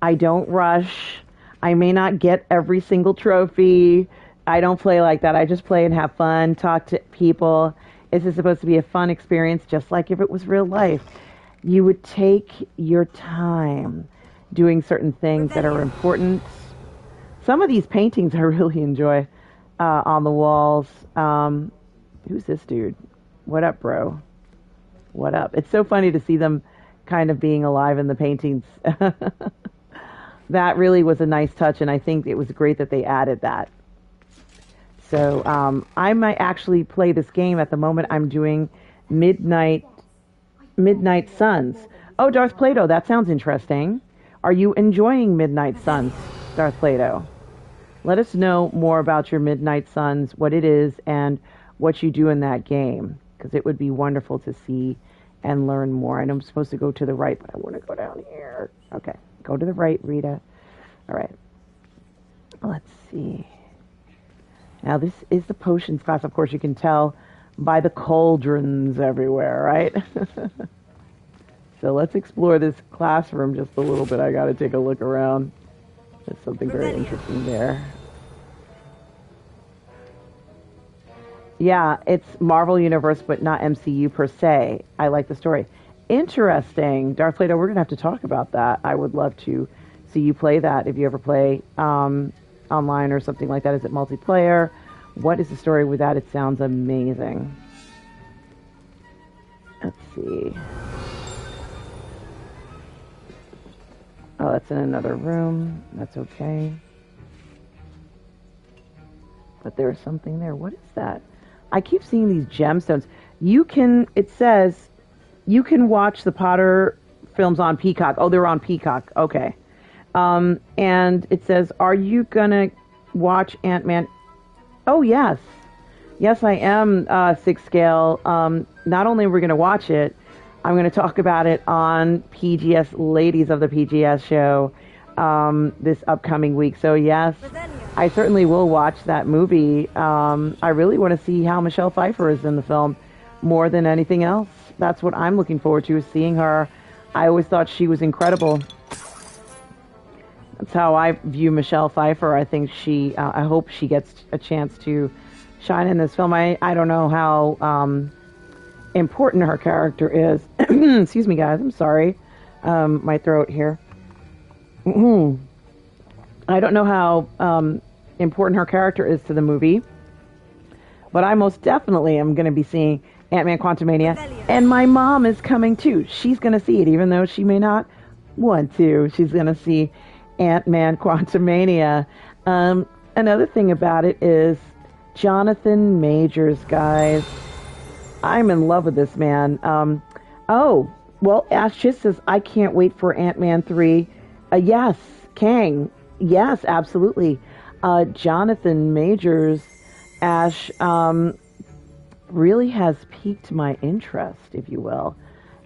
I don't rush. I may not get every single trophy. I don't play like that. I just play and have fun, talk to people. This is supposed to be a fun experience, just like if it was real life. You would take your time doing certain things that are important. Some of these paintings I really enjoy on the walls. Who's this dude? What up, bro? What up? It's so funny to see them kind of being alive in the paintings. That really was a nice touch, and I think it was great that they added that. So I might actually play this game at the moment. I'm doing Midnight Suns. Oh, Darth Plato, that sounds interesting. Are you enjoying Midnight Suns, Darth Plato? Let us know more about your Midnight Suns, what it is, and what you do in that game, because it would be wonderful to see and learn more. I know I'm supposed to go to the right, but I want to go down here. Okay, go to the right, Rita. All right. Let's see. Now, this is the potions class. Of course, you can tell by the cauldrons everywhere, right? So let's explore this classroom just a little bit. I got to take a look around. There's something very interesting there. Yeah, it's Marvel Universe, but not MCU per se. I like the story. Interesting. Darth Plato, we're going to have to talk about that. I would love to see you play that if you ever play online or something like that. Is it multiplayer? What is the story with that? It sounds amazing. Let's see. Oh, that's in another room. That's okay. But there's something there. What is that? I keep seeing these gemstones. It says, you can watch the Potter films on Peacock. Oh, they're on Peacock. Okay. And it says, are you going to watch Ant-Man? Oh, yes. Yes, I am, 6 scale. Not only are we going to watch it, I'm going to talk about it on PGS, Ladies of the PGS show, this upcoming week. So, yes, I certainly will watch that movie. I really want to see how Michelle Pfeiffer is in the film more than anything else. That's what I'm looking forward to, is seeing her. I always thought she was incredible. That's how I view Michelle Pfeiffer. I think I hope she gets a chance to shine in this film. I don't know how important her character is. Excuse me, guys. I'm sorry. My throat here. I don't know how important her character is to the movie, but I most definitely am going to be seeing Ant-Man Quantumania, and my mom is coming too. She's going to see it, even though she may not want to. She's going to see Ant-Man Quantumania. Another thing about it is Jonathan Majors, guys. I'm in love with this man. Oh, well, Ash Chis says, I can't wait for Ant-Man 3. Yes, Kang. Yes, absolutely. Jonathan Majors, Ash, really has piqued my interest, if you will.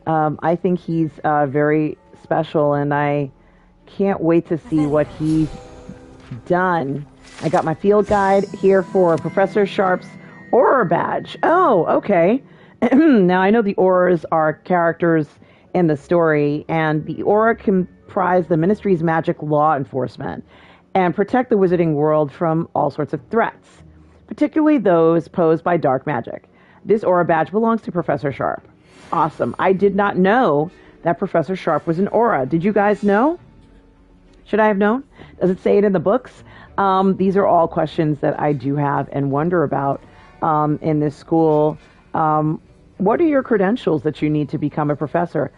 I think he's very special, and I can't wait to see what he's done I got my field guide here for Professor Sharp's Auror badge. Oh, okay. Now, I know the Aurors are characters in the story, and the Auror comprise the Ministry's magic law enforcement and protect the wizarding world from all sorts of threats, particularly those posed by dark magic. This Auror badge belongs to Professor Sharp. Awesome. I did not know that Professor Sharp was an Auror. Did you guys know? Should I have known? Does it say it in the books? These are all questions that I do have and wonder about in this school. What are your credentials that you need to become a professor?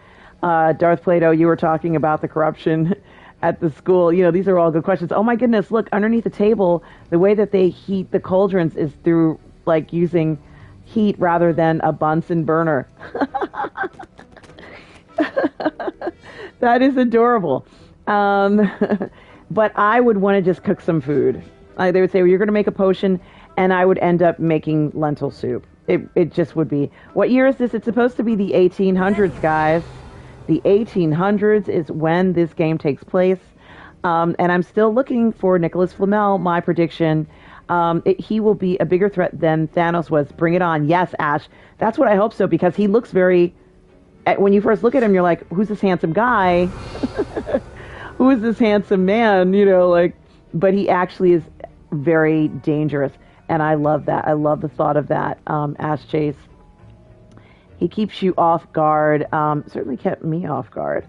Darth Plato, you were talking about the corruption at the school. You know, these are all good questions. Oh my goodness, look, underneath the table, the way that they heat the cauldrons is through, like, using heat rather than a Bunsen burner. That is adorable. But I would want to just cook some food. They would say, well, you're going to make a potion, and I would end up making lentil soup. It just would be. What year is this? It's supposed to be the 1800s, guys. The 1800s is when this game takes place. And I'm still looking for Nicholas Flamel, my prediction. He will be a bigger threat than Thanos was. Bring it on. Yes, Ash. That's what I hope so, because he looks very... When you first look at him, you're like, who's this handsome guy? Who is this handsome man? You know, like... But he actually is very dangerous. And I love that. I love the thought of that, Ash Chase. He keeps you off guard. Certainly kept me off guard.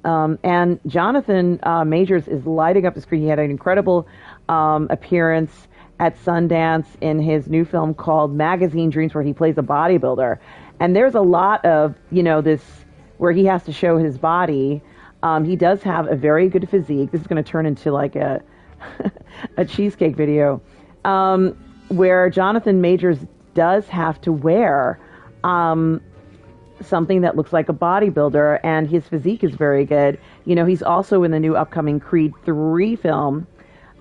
And Jonathan Majors is lighting up the screen. He had an incredible appearance at Sundance in his new film called Magazine Dreams, where he plays a bodybuilder. And there's a lot of, you know, this where he has to show his body. He does have a very good physique. This is going to turn into like a a cheesecake video, where Jonathan Majors does have to wear something that looks like a bodybuilder, and his physique is very good. You know, he's also in the new upcoming Creed 3 film.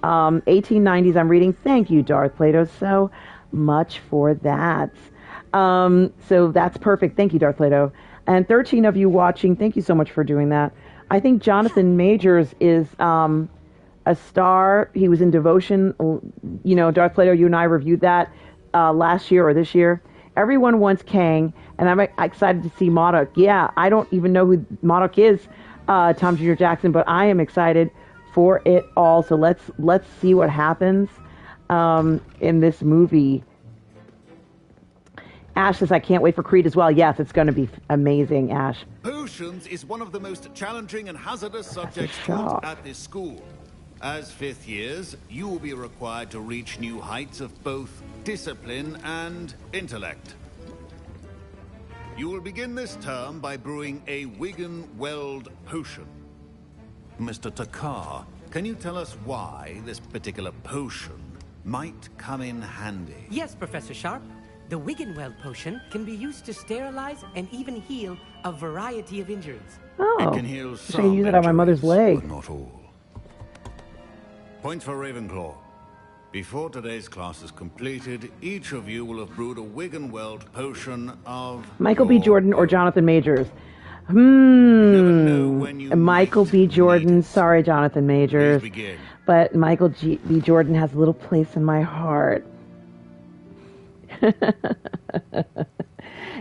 1890s, I'm reading. Thank you, Darth Plato, so much for that. So that's perfect. Thank you, Darth Plato. And 13 of you watching, thank you so much for doing that. I think Jonathan Majors is a star. He was in Devotion. You know, Darth Plato, you and I reviewed that last year or this year. Everyone wants Kang, and I'm excited to see MODOK. Yeah, I don't even know who MODOK is, Tom Jr. Jackson, but I am excited for it all. So let's see what happens in this movie. Ash says, I can't wait for Creed as well. Yes, it's going to be amazing, Ash. Potions is one of the most challenging and hazardous subjects taught at this school. As fifth years, you will be required to reach new heights of both discipline and intellect. You will begin this term by brewing a Wiggenweld potion. Mr. Takar, can you tell us why this particular potion might come in handy? Yes, Professor Sharp. The Wiggenweld potion can be used to sterilize and even heal a variety of injuries. Oh, it can heal some I can use it on my mother's leg. but not all. Point for Ravenclaw. Before today's class is completed, each of you will have brewed a Wiggenweld potion of... Michael B. Jordan or Jonathan Majors? Michael B. Jordan. Sorry, Jonathan Majors. But Michael B. Jordan has a little place in my heart.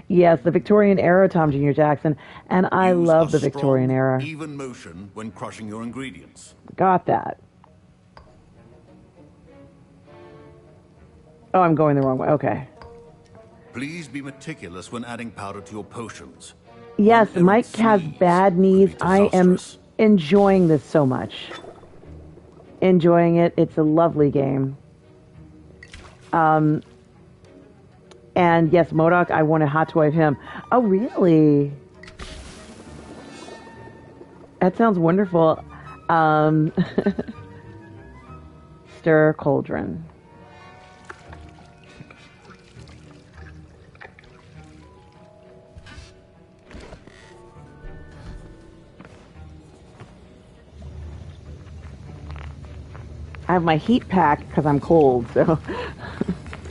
Yes, the Victorian era, Tom Jr. Jackson. And I love the Victorian era. Even motion when crushing your ingredients. Got that. Oh, I'm going the wrong way. Okay. Please be meticulous when adding powder to your potions. Yes, Mike has bad knees. I am enjoying this so much. Enjoying it. It's a lovely game. And yes, MODOK, I want a hot toy of him. Oh, really? That sounds wonderful. Stir cauldron. I have my heat pack because I'm cold, so...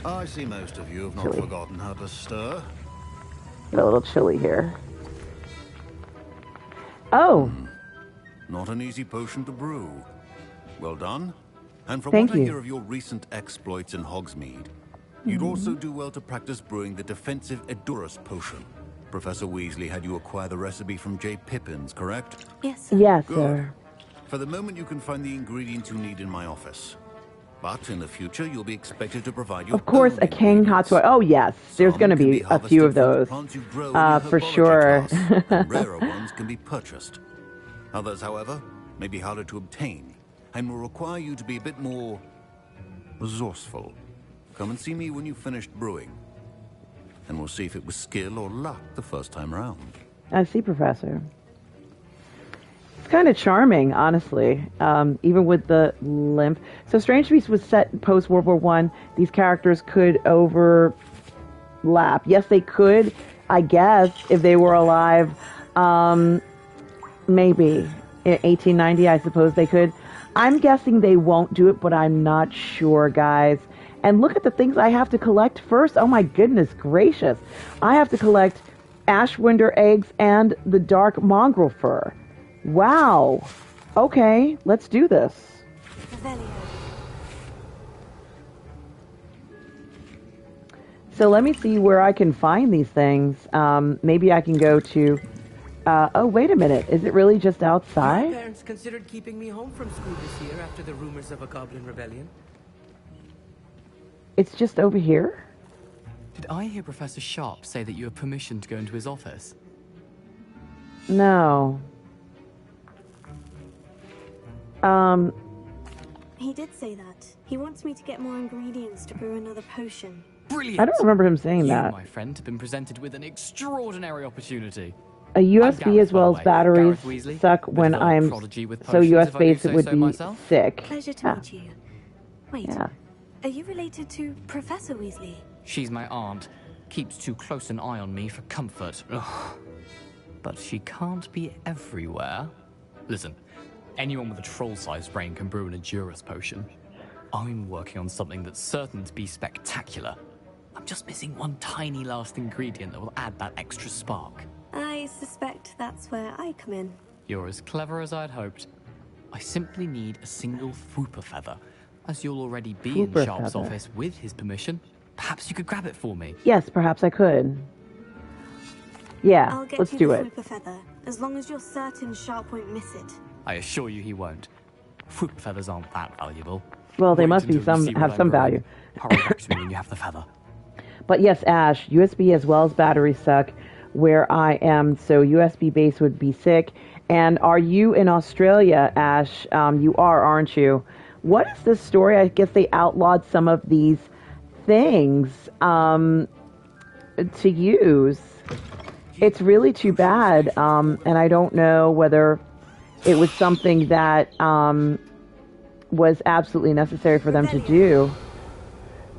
I see most of you have not forgotten how to stir. A little chilly here. Oh! Not an easy potion to brew. Well done. And from Thank what I you. hear of your recent exploits in Hogsmeade, you'd also do well to practice brewing the defensive Odysee potion. Professor Weasley had you acquire the recipe from J. Pippin's, correct? Yes, sir. Yes, Good. sir. For the moment, you can find the ingredients you need in my office. But in the future, you'll be expected to provide your Of course, own a king hot toy. Oh, yes. There's going to Some can be a few of harvested from the those. plants you grow in your For herbology sure. class, and rarer ones can be purchased. Others, however, may be harder to obtain and will require you to be a bit more resourceful. Come and see me when you've finished brewing, and we'll see if it was skill or luck the first time around. I see, Professor. It's kind of charming, honestly, even with the limp. So Strange Beasts was set post-World War I. These characters could overlap. Yes, they could, I guess, if they were alive. Maybe. In 1890, I suppose they could. I'm guessing they won't do it, but I'm not sure, guys. And look at the things I have to collect first. Oh my goodness gracious. I have to collect Ashwinder eggs and the dark mongrel fur. Wow. Okay, let's do this. So let me see where I can find these things. Maybe I can go to... oh, wait a minute. Is it really just My outside? parents considered keeping me home from school this year after the rumors of a goblin rebellion. It's just over here? Did I hear Professor Sharp say that you have permission to go into his office? No. He did say that. He wants me to get more ingredients to brew another potion. Brilliant! I don't remember him saying you, that. my friend, have been presented with an extraordinary opportunity. A USB Gareth, as well by as the way. batteries Gareth Weasley, suck bit when of a I'm prodigy with so potions, if I do USB say it would so be myself. sick. Pleasure to meet you. Wait, Yeah. are you related to Professor Weasley? She's my aunt. Keeps too close an eye on me for comfort. Ugh. But she can't be everywhere. Listen, anyone with a troll-sized brain can brew an Odysee potion. I'm working on something that's certain to be spectacular. I'm just missing one tiny last ingredient that will add that extra spark. I suspect that's where I come in. You're as clever as I'd hoped. I simply need a single Fooper feather. As you'll already be in Fooper Sharp's feather. office with his permission, perhaps you could grab it for me. Yes, perhaps I could. Yeah, I'll get let's you do the it. Fooper feather, as long as you're certain Sharp won't miss it. I assure you he won't. Fooper feathers aren't that valuable. Well, they Wait must be until you see have what some I'm growing. value. Hurry back to me when you have the feather. But yes, Ash, USB as well as batteries suck where I am, so USB base would be sick. And are you in Australia, Ash? You are, aren't you? What is this story? I guess they outlawed some of these things to use. It's really too bad, and I don't know whether it was something that was absolutely necessary for them to do.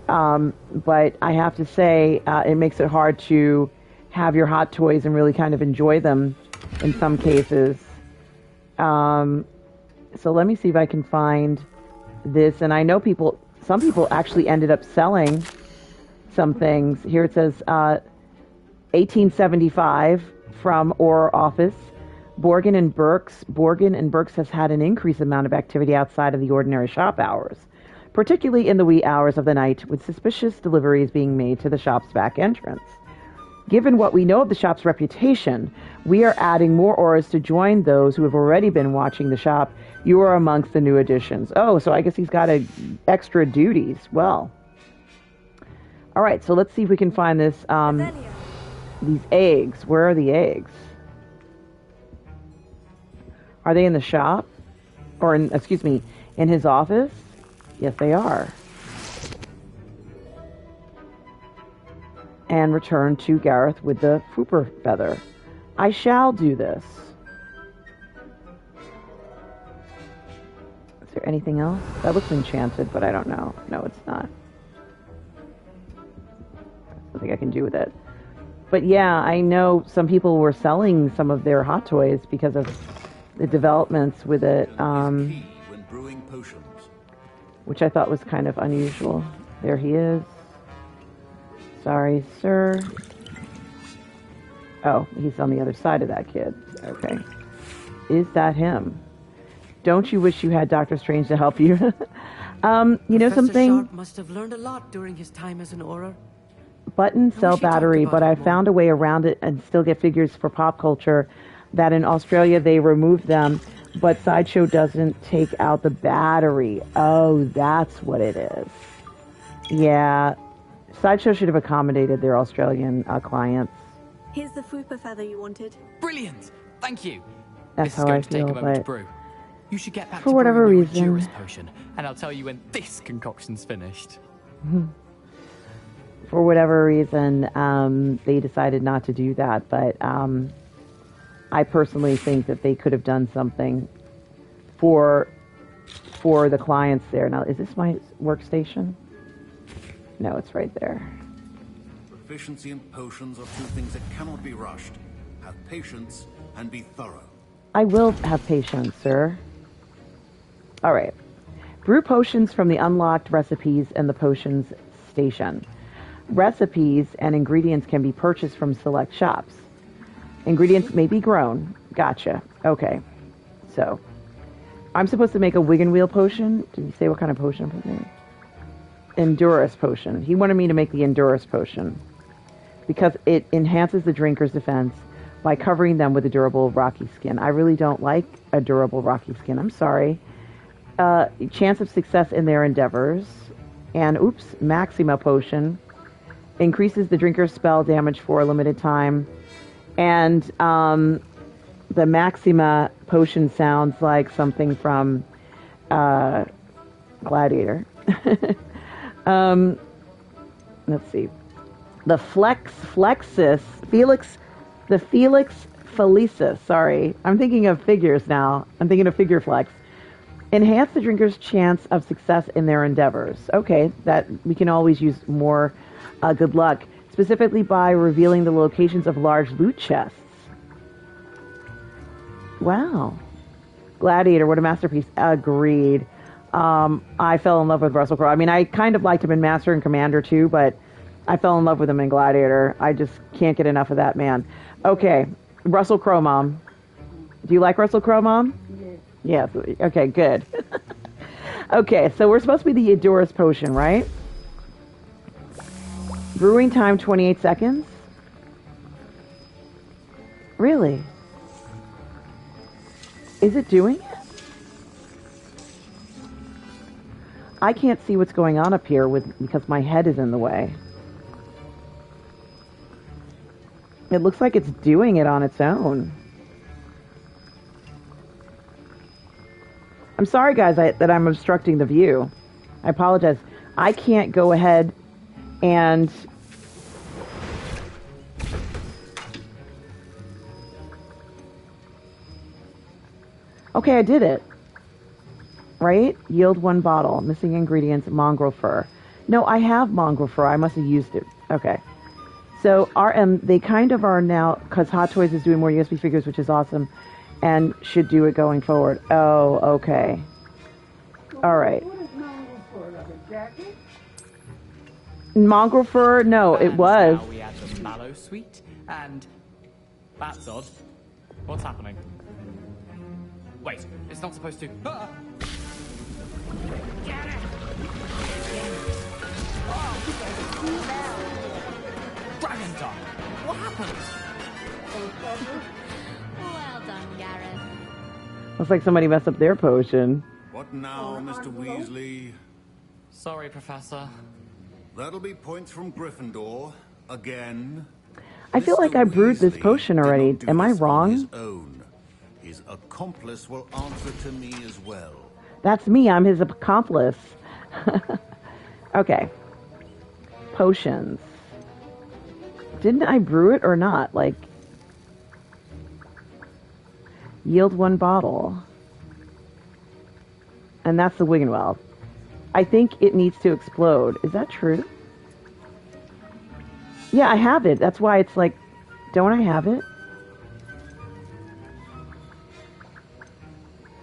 But I have to say, it makes it hard to have your hot toys and really kind of enjoy them in some cases. So let me see if I can find this. And I know some people actually ended up selling some things. Here it says 1875 from Orr office. Borgin and Burks. Borgin and Burks has had an increased amount of activity outside of the ordinary shop hours, particularly in the wee hours of the night, with suspicious deliveries being made to the shop's back entrance. Given what we know of the shop's reputation, we are adding more auras to join those who have already been watching the shop. You are amongst the new additions. Oh, so I guess he's got extra duties. Well. All right, so let's see if we can find this. These eggs. Where are the eggs? Are they in the shop? Or, excuse me, in his office? Yes, they are. And return to Gareth with the Fooper feather. I shall do this. Is there anything else? That looks enchanted, but I don't know. No, it's not. I think I can do with it. But yeah, I know some people were selling some of their hot toys because of the developments with it, When brewing potions. which I thought was kind of unusual. There he is. Sorry, sir. Oh, he's on the other side of that kid. Okay. Is that him? Don't you wish you had Doctor Strange to help you? You know Professor something? Sharp must have learned a lot during his time as an Auror. Button cell wish he talked battery, about but it I more. found a way around it and still get figures for pop culture that in Australia they removed them, but Sideshow doesn't take out the battery. Oh, that's what it is. Yeah, Sideshow should have accommodated their Australian clients. Here's the Fupa feather you wanted. Brilliant! Thank you. That's This how is I going to take feel, a moment to but brew. You should get back for to whatever brewing reason- your Odysee potion, and I'll tell you when this concoction's finished. for whatever reason, they decided not to do that, but I personally think that they could have done something for the clients there. Now, is this my workstation? No, it's right there. Proficiency and potions are two things that cannot be rushed. Have patience and be thorough. I will have patience, sir. All right. Brew potions from the unlocked recipes and the potions station. Recipes and ingredients can be purchased from select shops. Ingredients may be grown. Gotcha. Okay. So, I'm supposed to make a wig and wheel potion. Did he say what kind of potion I'm supposed to make? Endurus potion. He wanted me to make the Endurus potion because it enhances the drinker's defense by covering them with a durable rocky skin. I really don't like a durable rocky skin. I'm sorry. Chance of success in their endeavors. And, oops, Maxima potion. Increases the drinker's spell damage for a limited time. And the Maxima potion sounds like something from Gladiator. Let's see. The Felix Felicis, sorry. I'm thinking of figures now. I'm thinking of Figure Flex. Enhance the drinker's chance of success in their endeavors. Okay, that we can always use more good luck, specifically by revealing the locations of large loot chests. Wow. Gladiator, what a masterpiece. Agreed. I fell in love with Russell Crowe. I mean, I kind of liked him in Master and Commander too, but I fell in love with him in Gladiator. I just can't get enough of that man. Okay, Russell Crowe, Mom. Do you like Russell Crowe, Mom? Yes. Okay, good. Okay, so we're supposed to be the Endurus potion, right? Brewing time 28 seconds? Really? Is it doing it? I can't see what's going on up here because my head is in the way. It looks like it's doing it on its own. I'm sorry, guys, that I'm obstructing the view. I apologize. I can't go ahead and... Okay, I did it. Right? Yield 1 bottle. Missing ingredients, mongrel fur. No, I have mongrel fur. I must have used it. Okay. So, they kind of are now, because Hot Toys is doing more USB figures, which is awesome, and should do it going forward. Oh, okay. All right. What is mongrel fur? Like a jacket? Mongrel fur? No, it was. Now we add the mallow sweet, and that's odd. What's happening? Wait, it's not supposed to. Ah! Get it! Dragon Dog! What happened? Well done, Gareth. Looks like somebody messed up their potion. What now, Mr. Weasley? Sorry, Professor. That'll be points from Gryffindor. Again. I feel like I brewed this potion already. Am I wrong? His accomplice will answer to me as well. That's me. I'm his accomplice. Okay. Potions. Didn't I brew it or not? Like, yield 1 bottle. And that's the Wiggenweld. I think it needs to explode. Is that true? Yeah, I have it. That's why it's like, don't I have it?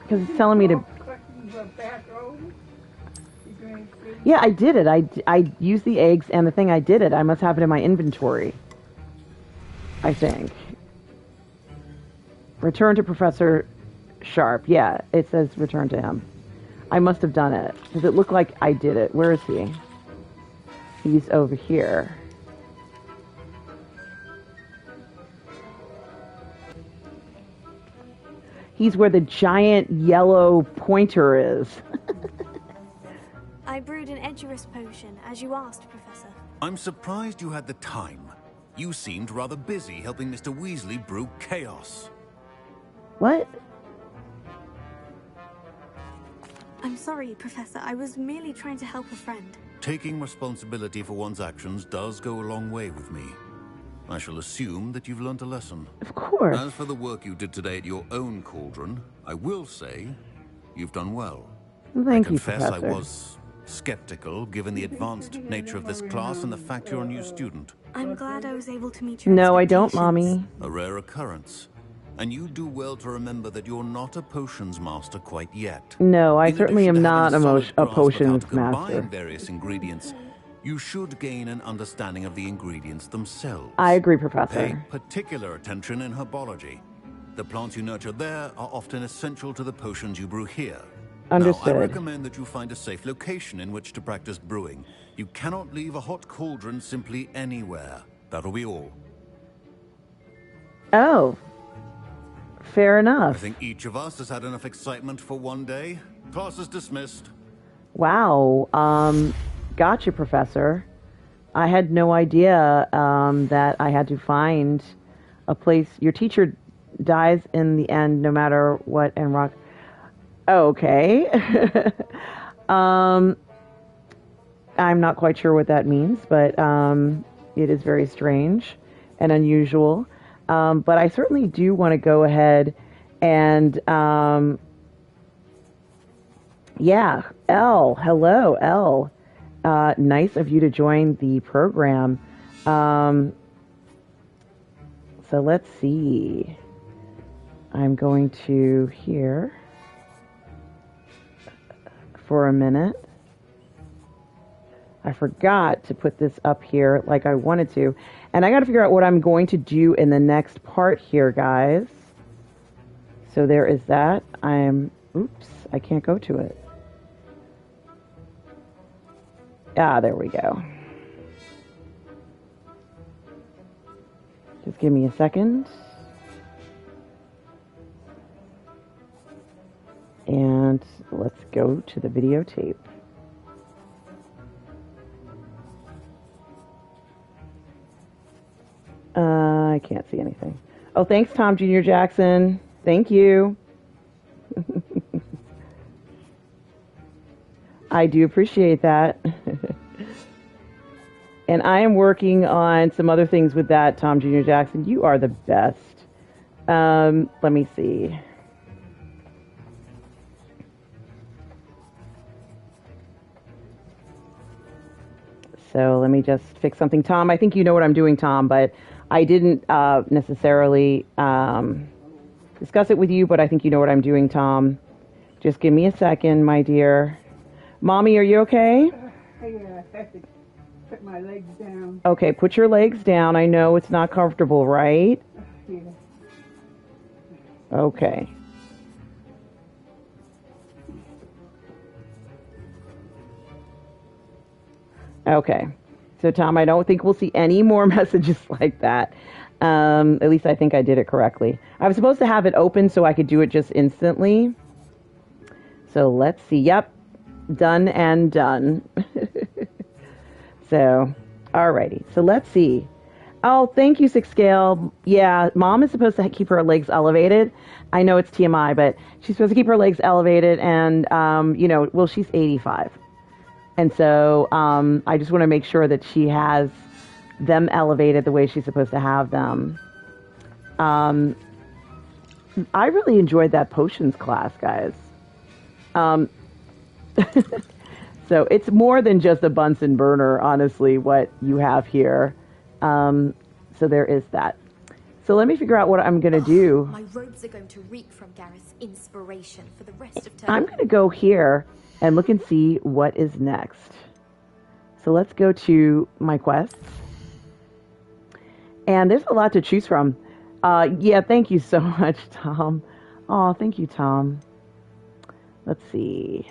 Because it's telling me to... Yeah, I did it. I used the eggs and the thing. I did it. I must have it in my inventory. I think. Return to Professor Sharp. Yeah, it says return to him. I must have done it. Does it look like I did it? Where is he? He's over here. He's where the giant yellow pointer is. I brewed an Edurus potion, as you asked, Professor. I'm surprised you had the time. You seemed rather busy helping Mr. Weasley brew chaos. What? I'm sorry, Professor. I was merely trying to help a friend. Taking responsibility for one's actions does go a long way with me. I shall assume that you've learnt a lesson. Of course. As for the work you did today at your own cauldron, I will say you've done well. Thank you, Professor. Professor. I was skeptical given the advanced nature of this class and the fact you're a new student. I'm glad I was able to meet your No, I don't, expectations. Mommy. A rare occurrence. And you do well to remember that you're not a potions master quite yet. No, I In certainly addition am to having not a, solid grasp of how potions to combine master. various ingredients, you should gain an understanding of the ingredients themselves. I agree, Professor. Pay particular attention in herbology. The plants you nurture there are often essential to the potions you brew here. Understood. Now, I recommend that you find a safe location in which to practice brewing. You cannot leave a hot cauldron simply anywhere. That'll be all. Oh. Fair enough. I think each of us has had enough excitement for one day. Class is dismissed. Wow. Gotcha, Professor. I had no idea that I had to find a place. Your teacher dies in the end no matter what, and rock. Oh, okay. I'm not quite sure what that means, but it is very strange and unusual. But I certainly do want to go ahead and, yeah, Elle. Hello, Elle. Nice of you to join the program. So let's see. I'm going to here for a minute. I forgot to put this up here like I wanted to. And I got to figure out what I'm going to do in the next part here, guys. So there is that. Oops, I can't go to it. Ah, there we go. Just give me a second. And let's go to the videotape. I can't see anything. Oh, thanks, Tom Jr. Jackson. Thank you. I do appreciate that. And I am working on some other things with that, Tom Jr. Jackson. You are the best. Let me see. So let me just fix something. Tom, I think you know what I'm doing, Tom, but I didn't necessarily discuss it with you, but I think you know what I'm doing, Tom. Just give me a second, my dear. Mommy, are you okay? I have to put my legs down. Okay, put your legs down. I know it's not comfortable, right? Yeah. Okay. Okay. So, Tom, I don't think we'll see any more messages like that. At least I think I did it correctly. I was supposed to have it open so I could do it just instantly. So, let's see. Yep. Done and done. So, alrighty. So, let's see. Oh, thank you, Six Scale. Yeah, Mom is supposed to keep her legs elevated. I know it's TMI, but she's supposed to keep her legs elevated. And, well, she's 85. And so I just want to make sure that she has them elevated the way she's supposed to have them. I really enjoyed that potions class, guys. So it's more than just a Bunsen burner, honestly, what you have here. So there is that. So let me figure out what I'm going to do. My robes are going to reek from Gareth's inspiration for the rest of term. I'm going to go here and look and see what is next. So let's go to my quests. And there's a lot to choose from. Yeah, thank you so much, Tom. Oh, thank you, Tom. Let's see.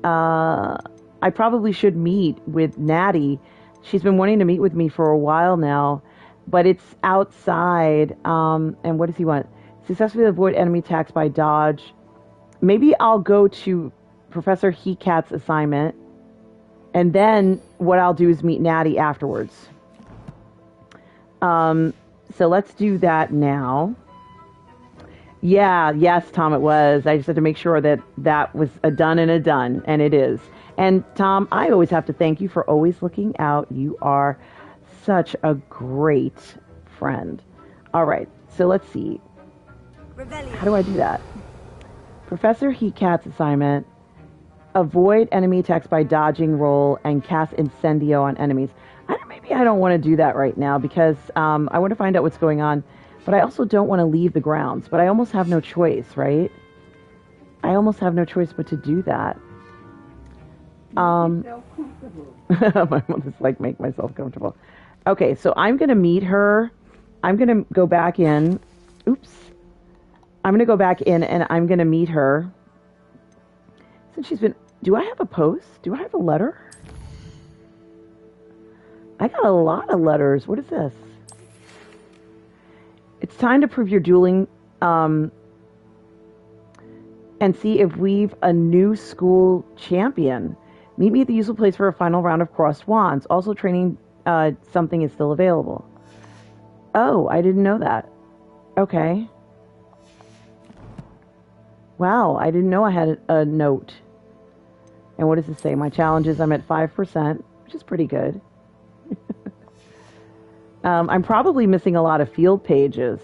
I probably should meet with Natty. She's been wanting to meet with me for a while now, but it's outside. And what does he want? Successfully avoid enemy attacks by dodge. Maybe I'll go to Professor Heatcat's assignment, and then what I'll do is meet Natty afterwards. So let's do that now. Yeah, yes, Tom, it was. I just had to make sure that that was a done, and it is. And Tom, I always have to thank you for always looking out. You are such a great friend. All right, so let's see. How do I do that? Professor Heatcat's assignment. Avoid enemy attacks by dodging roll and cast Incendio on enemies. Maybe I don't want to do that right now because I want to find out what's going on. But I also don't want to leave the grounds. But I almost have no choice, right? I almost have no choice but to do that. My mother's like, make myself comfortable. Okay, so I'm going to meet her. I'm going to go back in. Oops. I'm going to go back in and I'm going to meet her. Since she's been... Do I have a post? Do I have a letter? I got a lot of letters. What is this? It's time to prove your dueling and see if we've a new school champion. Meet me at the usual place for a final round of crossed wands. Also, training something is still available. Oh, I didn't know that. Okay. Wow, I didn't know I had a note. And what does it say? My challenge is I'm at 5%, which is pretty good. I'm probably missing a lot of field pages.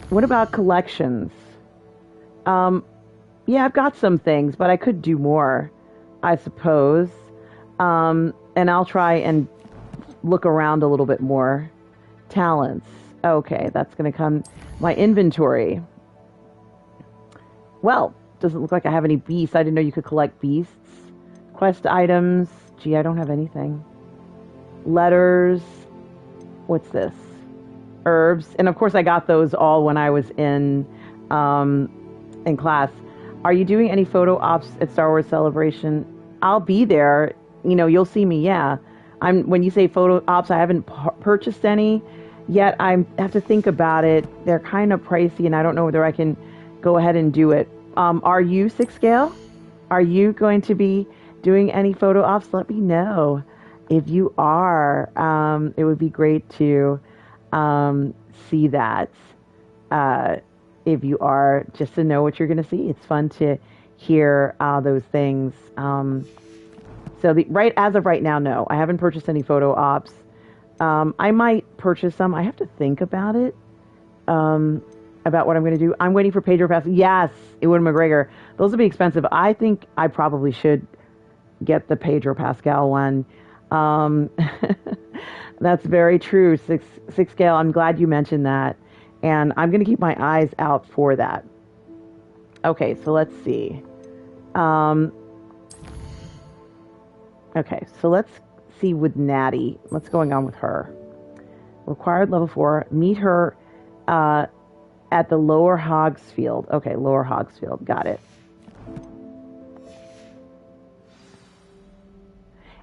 What about collections? Yeah, I've got some things, but I could do more, I suppose. And I'll try and look around a little bit more. Talents. Okay, that's going to come. My inventory. Well, doesn't look like I have any beasts. I didn't know you could collect beasts. Quest items. Gee, I don't have anything. Letters. What's this? Herbs. And of course I got those all when I was in class. Are you doing any photo ops at Star Wars Celebration? I'll be there. You know, you'll see me, yeah. When you say photo ops, I haven't purchased any yet. I have to think about it. They're kind of pricey and I don't know whether I can go ahead and do it. Are you 6 scale? Are you going to be doing any photo ops? Let me know. If you are, it would be great to see that. If you are, just to know what you're going to see. It's fun to hear those things. So as of right now, no. I haven't purchased any photo ops. I might purchase some. I have to think about it, about what I'm going to do. I'm waiting for Pedro Pascal. Yes, Ewan McGregor. Those will be expensive. I think I probably should get the Pedro Pascal one. That's very true. Six scale. I'm glad you mentioned that. And I'm going to keep my eyes out for that. Okay, so let's see. Okay, so let's see with Natty. What's going on with her? Required level 4. Meet her at the Lower Hogsfield. Okay, Lower Hogsfield. Got it.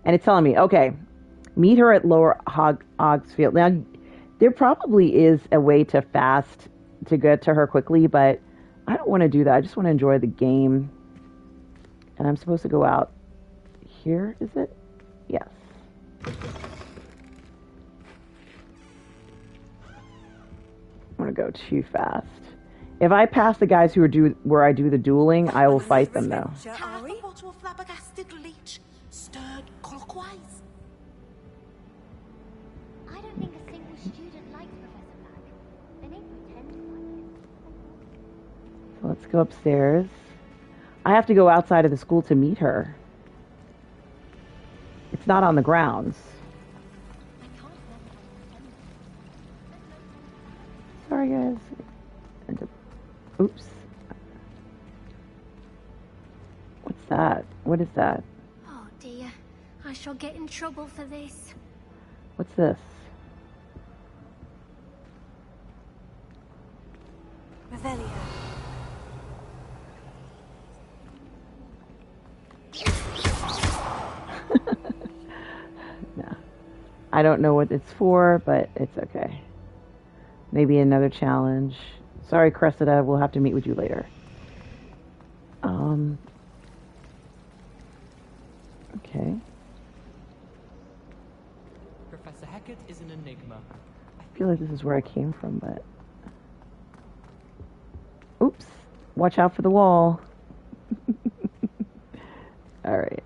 And it's telling me, okay, meet her at Lower Hogsfield. Now, there probably is a way to fast to get to her quickly, but I don't want to do that. I just want to enjoy the game. And I'm supposed to go out here, is it? Yes. I want to go too fast. If I pass the guys who are where I do the dueling, I will fight them, though. Stirred clockwise. I don't think a single student likes Professor Black. They may pretend to like him. So let's go upstairs. I have to go outside of the school to meet her. It's not on the grounds. Sorry, guys. Oops. What's that? What is that? Oh dear, I shall get in trouble for this. What's this? Revelio. I don't know what it's for, but it's okay. Maybe another challenge. Sorry, Cressida, we'll have to meet with you later. Okay. Professor Hecat is an enigma. I feel like this is where I came from, but... Oops. Watch out for the wall. Alright.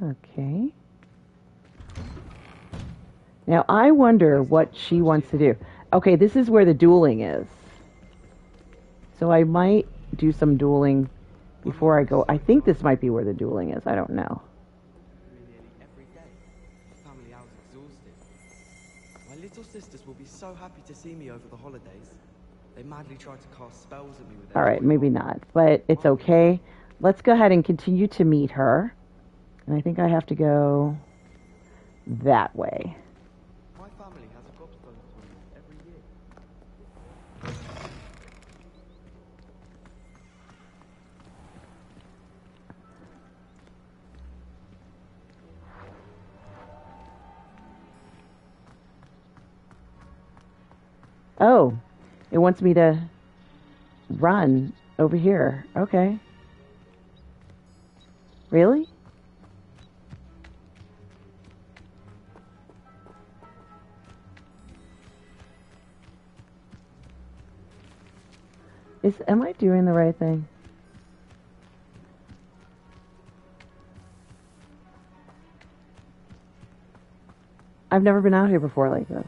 Okay. Now, I wonder what she wants to do. Okay, this is where the dueling is. So I might do some dueling before I go. I think this might be where the dueling is. I don't know. Nearly every day. Family hour's exhausted. My little sisters will be so happy to see me over the holidays. They madly try to cast spells at me with their All right, maybe not, but it's okay. Let's go ahead and continue to meet her. And I think I have to go that way. My family has a gobstone tournament every year. Oh, it wants me to run over here. Okay. Really? Am I doing the right thing? I've never been out here before like this.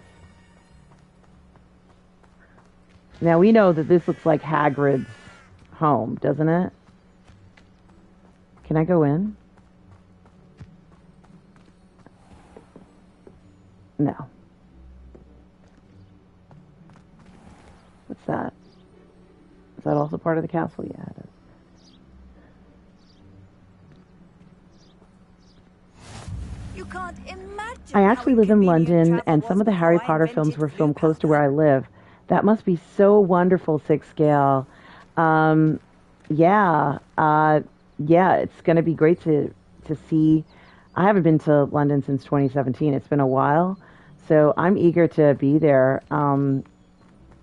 Now we know that this looks like Hagrid's home, doesn't it? Can I go in? No. What's that? Is that also part of the castle? Yeah, it is. You can't imagine. I actually live in London, and some of the Harry Potter films were filmed close to where I live. That must be so wonderful, 6 scale. Yeah, it's going to be great to see. I haven't been to London since 2017. It's been a while, so I'm eager to be there. And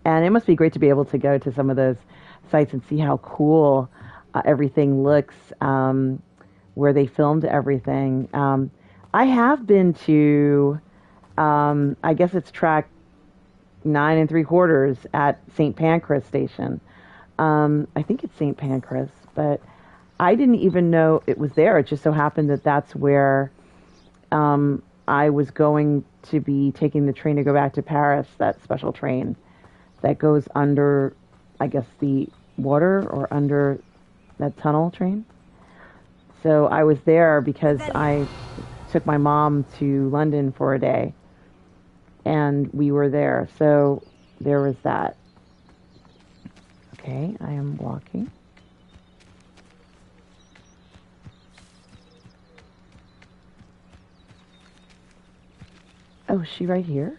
it must be great to be able to go to some of those sites and see how cool everything looks, where they filmed everything. I have been to, I guess it's track 9 3/4 at St. Pancras Station. I think it's St. Pancras, but I didn't even know it was there. It just so happened that that's where I was going to be taking the train to go back to Paris, that special train that goes under, I guess, the water or under that tunnel train. So I was there because I took my mom to London for a day, and we were there. So there was that. Okay, I am walking. Oh, is she right here?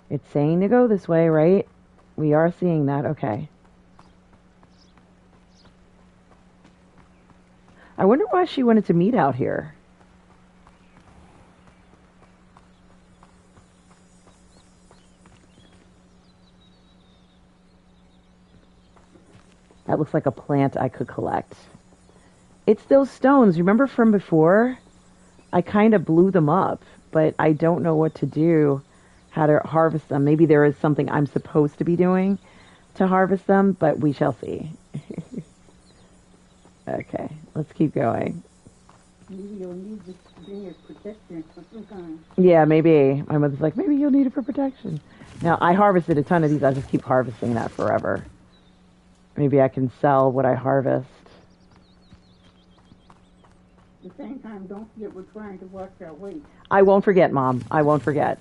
It's saying to go this way, right? We are seeing that. Okay. I wonder why she wanted to meet out here. That looks like a plant I could collect. It's those stones. Remember from before? I kind of blew them up, but I don't know what to do, how to harvest them. Maybe there is something I'm supposed to be doing to harvest them, but we shall see. Okay, let's keep going. Maybe you'll need to bring your protection for some kind. Yeah, maybe. My mother's like, maybe you'll need it for protection. Now, I harvested a ton of these. I'll just keep harvesting that forever. Maybe I can sell what I harvest. At the same time, don't forget we're trying to watch our weight. I won't forget, Mom. I won't forget.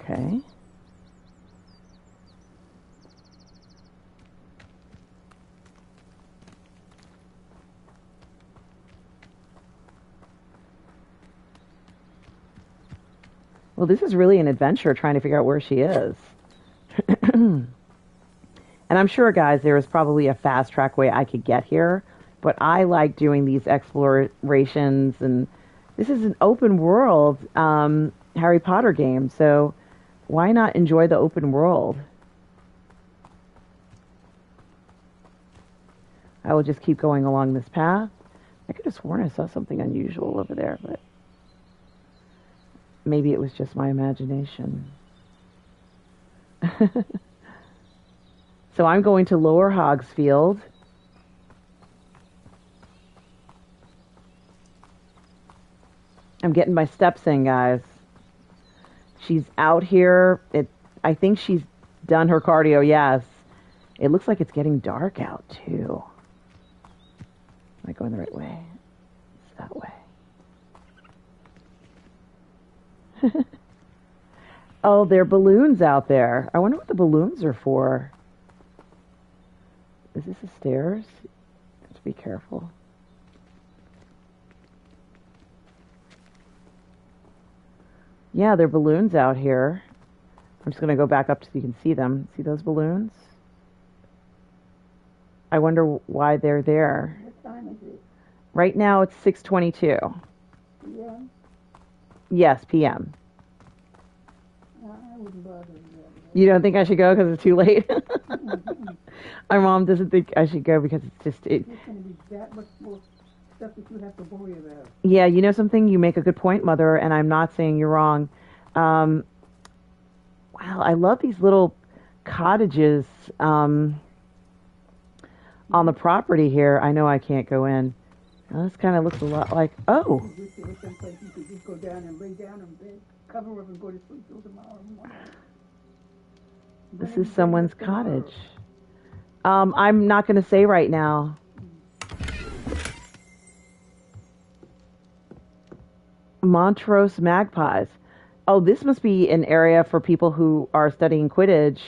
Okay. Well, this is really an adventure trying to figure out where she is. And I'm sure, guys, there is probably a fast track way I could get here, but I like doing these explorations, and this is an open world Harry Potter game, so why not enjoy the open world? I will just keep going along this path. I could have sworn I saw something unusual over there, but maybe it was just my imagination. So I'm going to Lower Hogsfield. I'm getting my steps in, guys. She's out here. I think she's done her cardio, yes. It looks like it's getting dark out, too. Am I going the right way? It's that way. Oh, there are balloons out there. I wonder what the balloons are for. Is this the stairs? Have to be careful. Yeah, there are balloons out here. I'm just going to go back up so you can see them. See those balloons? I wonder why they're there. What time is it? Right now it's 6:22. Yeah. Yes, p.m. I wouldn't bother you. You don't think I should go because it's too late? My mom doesn't think I should go because it's just... There's going to be that much more stuff that you have to worry about. Yeah, you know something? You make a good point, Mother, and I'm not saying you're wrong. Wow, I love these little cottages on the property here. I know I can't go in. Now, this kind of looks a lot like... Oh! You could just go down and lay down in bed, cover up and go to sleep till tomorrow morning. This is someone's cottage. I'm not going to say right now. Montrose Magpies. Oh, this must be an area for people who are studying Quidditch.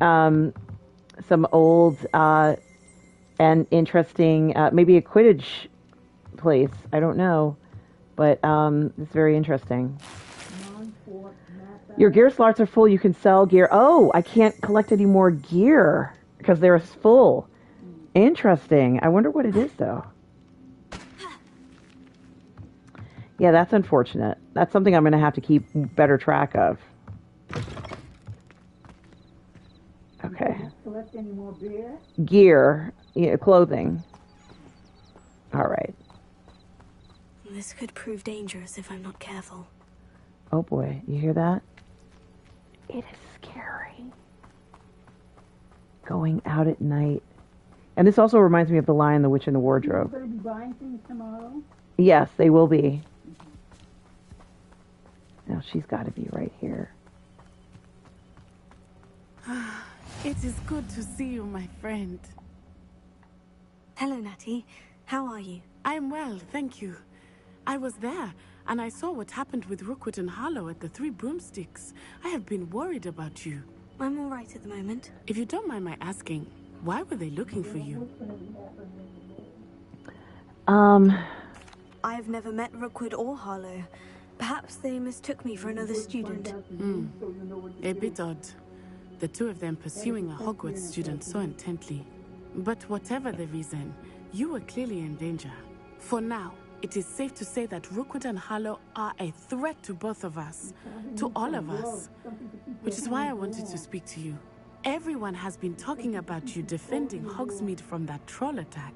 Some old and interesting, maybe a Quidditch place. I don't know. But it's very interesting. Your gear slots are full. You can sell gear. Oh, I can't collect any more gear because they're full. Interesting. I wonder what it is, though. Yeah, that's unfortunate. That's something I'm going to have to keep better track of. Okay. Collect any more beer? Gear. Yeah, clothing. All right. This could prove dangerous if I'm not careful. Oh boy, you hear that? It is scary. Going out at night. And this also reminds me of The Lion, the Witch, and the Wardrobe. You're going to be buying things tomorrow? Yes, they will be. Now she's got to be right here. It is good to see you, my friend. Hello, Natty. How are you? I'm well, thank you. I was there, and I saw what happened with Rookwood and Harlow at the Three Broomsticks. I have been worried about you. I'm all right at the moment. If you don't mind my asking, why were they looking for you? I've never met Rookwood or Harlow. Perhaps they mistook me for another student. A bit odd. The two of them pursuing a Hogwarts student so intently. But whatever the reason, you were clearly in danger. For now, it is safe to say that Rookwood and Harlow are a threat to both of us, to all of us. Which is why I wanted to speak to you. Everyone has been talking about you defending Hogsmeade from that troll attack.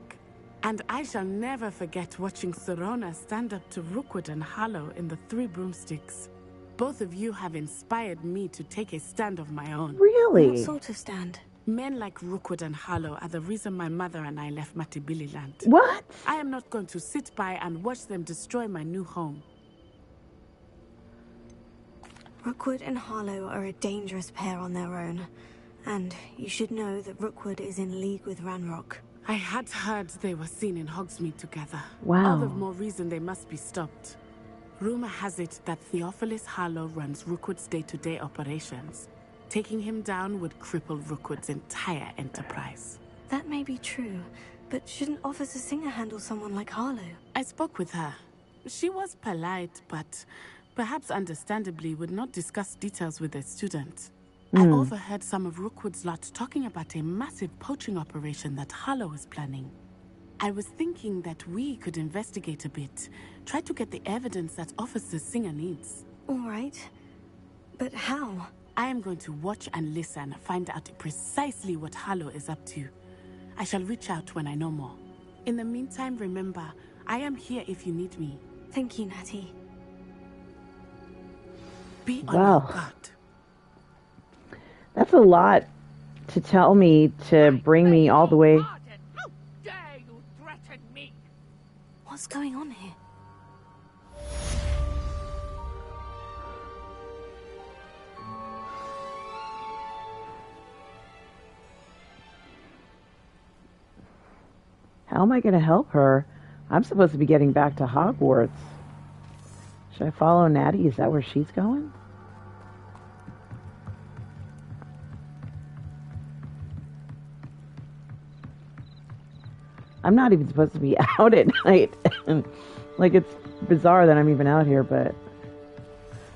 And I shall never forget watching Serona stand up to Rookwood and Harlow in the Three Broomsticks. Both of you have inspired me to take a stand of my own. Really? What sort of stand? Men like Rookwood and Harlow are the reason my mother and I left Matibililand. What? I am not going to sit by and watch them destroy my new home. Rookwood and Harlow are a dangerous pair on their own. And you should know that Rookwood is in league with Ranrock. I had heard they were seen in Hogsmeade together. Wow. All the more reason they must be stopped. Rumor has it that Theophilus Harlow runs Rookwood's day-to-day operations. Taking him down would cripple Rookwood's entire enterprise. That may be true, but shouldn't Officer Singer handle someone like Harlow? I spoke with her. She was polite, but perhaps understandably would not discuss details with a student. I overheard some of Rookwood's lot talking about a massive poaching operation that Harlow was planning. I was thinking that we could investigate a bit, try to get the evidence that Officer Singer needs. All right. But how? I am going to watch and listen, find out precisely what Harlow is up to. I shall reach out when I know more. In the meantime, remember, I am here if you need me. Thank you, Natty. Be on your guard. That's a lot to tell me to bring me all the way. How dare you threaten me? What's going on here? How am I going to help her? I'm supposed to be getting back to Hogwarts. Should I follow Natty? Is that where she's going? I'm not even supposed to be out at night. Like, it's bizarre that I'm even out here, but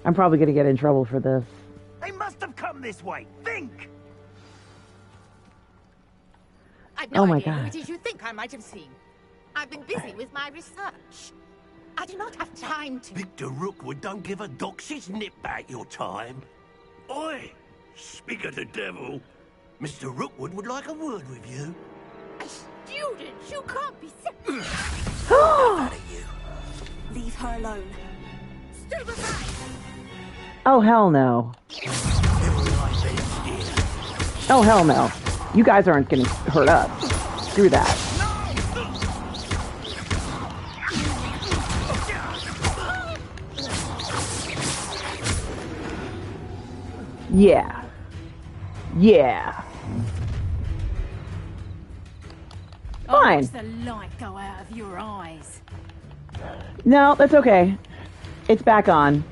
I'm probably going to get in trouble for this. They must have come this way. Think! I've no Oh my idea who God. it is you think I might have seen. I've been busy with my research. I do not have time to... Victor Rookwood don't give a doxy's nip back your time. Oi! Speak of the devil. Mr. Rookwood would like a word with you. Student, you can't be sick. Leave her alone. Oh, hell no. Oh, hell no. You guys aren't going to hurt us. Screw that. Yeah. Yeah. Fine. Watch the light go out of your eyes. No, that's okay. It's back on.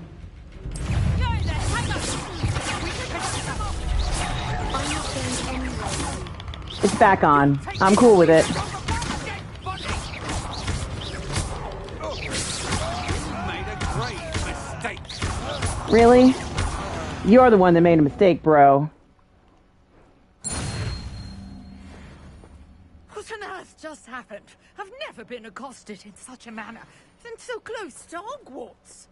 It's back on. I'm cool with it. Really? You're the one that made a mistake, bro. What on earth just happened? I've never been accosted in such a manner, and so close to Hogwarts.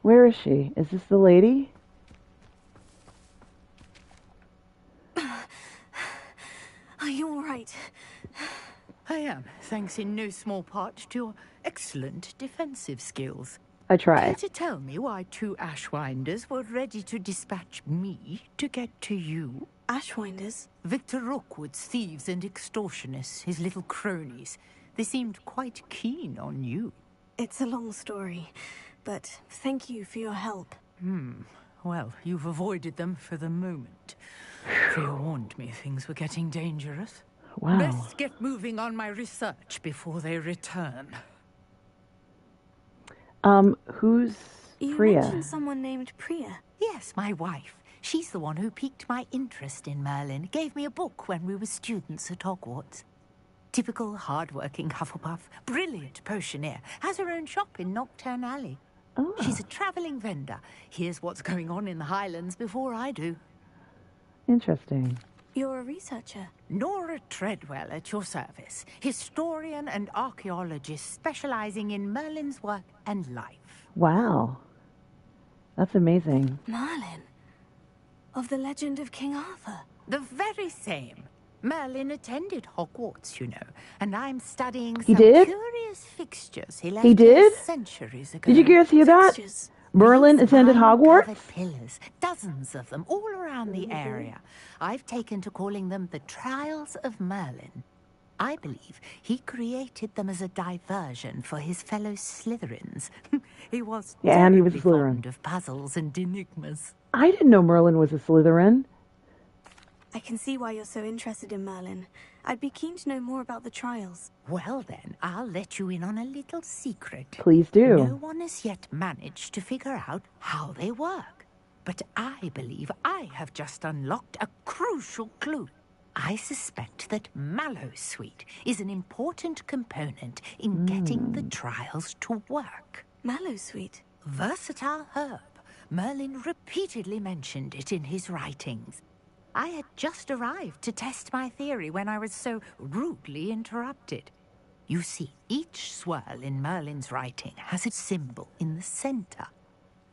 Where is she? Is this the lady? Are you all right? I am, thanks in no small part to your excellent defensive skills. I try. Care to tell me why two Ashwinders were ready to dispatch me to get to you? Ashwinders? Victor Rookwood's thieves and extortionists, his little cronies. They seemed quite keen on you. It's a long story, but thank you for your help. Well, you've avoided them for the moment. They warned me things were getting dangerous. Wow. Best get moving on my research before they return. Who's You Priya? mentioned someone named Priya. Yes, my wife. She's the one who piqued my interest in Merlin. Gave me a book when we were students at Hogwarts. Typical hard-working Hufflepuff. Brilliant potioneer. Has her own shop in Nocturne Alley. Oh. She's a travelling vendor. Hears what's going on in the Highlands before I do. Interesting. You're a researcher. Nora Treadwell at your service. Historian and archaeologist specializing in Merlin's work and life. Wow. That's amazing. Merlin? Of the legend of King Arthur? The very same. Merlin attended Hogwarts, you know, and I'm studying He some did? curious fixtures he left He did? here centuries ago. Did you guys hear that? Merlin attended Hogwarts? Covered pillars, dozens of them, all around the area. I've taken to calling them the Trials of Merlin. I believe he created them as a diversion for his fellow Slytherins. He was and he was a terribly Slytherin. fond of puzzles and enigmas. I didn't know Merlin was a Slytherin. I can see why you're so interested in Merlin. I'd be keen to know more about the trials. Well then, I'll let you in on a little secret. Please do. No one has yet managed to figure out how they work. But I believe I have just unlocked a crucial clue. I suspect that Mallowsweet is an important component in getting the trials to work. Mallowsweet? Versatile herb. Merlin repeatedly mentioned it in his writings. I had just arrived to test my theory when I was so rudely interrupted. You see, each swirl in Merlin's writing has a symbol in the center.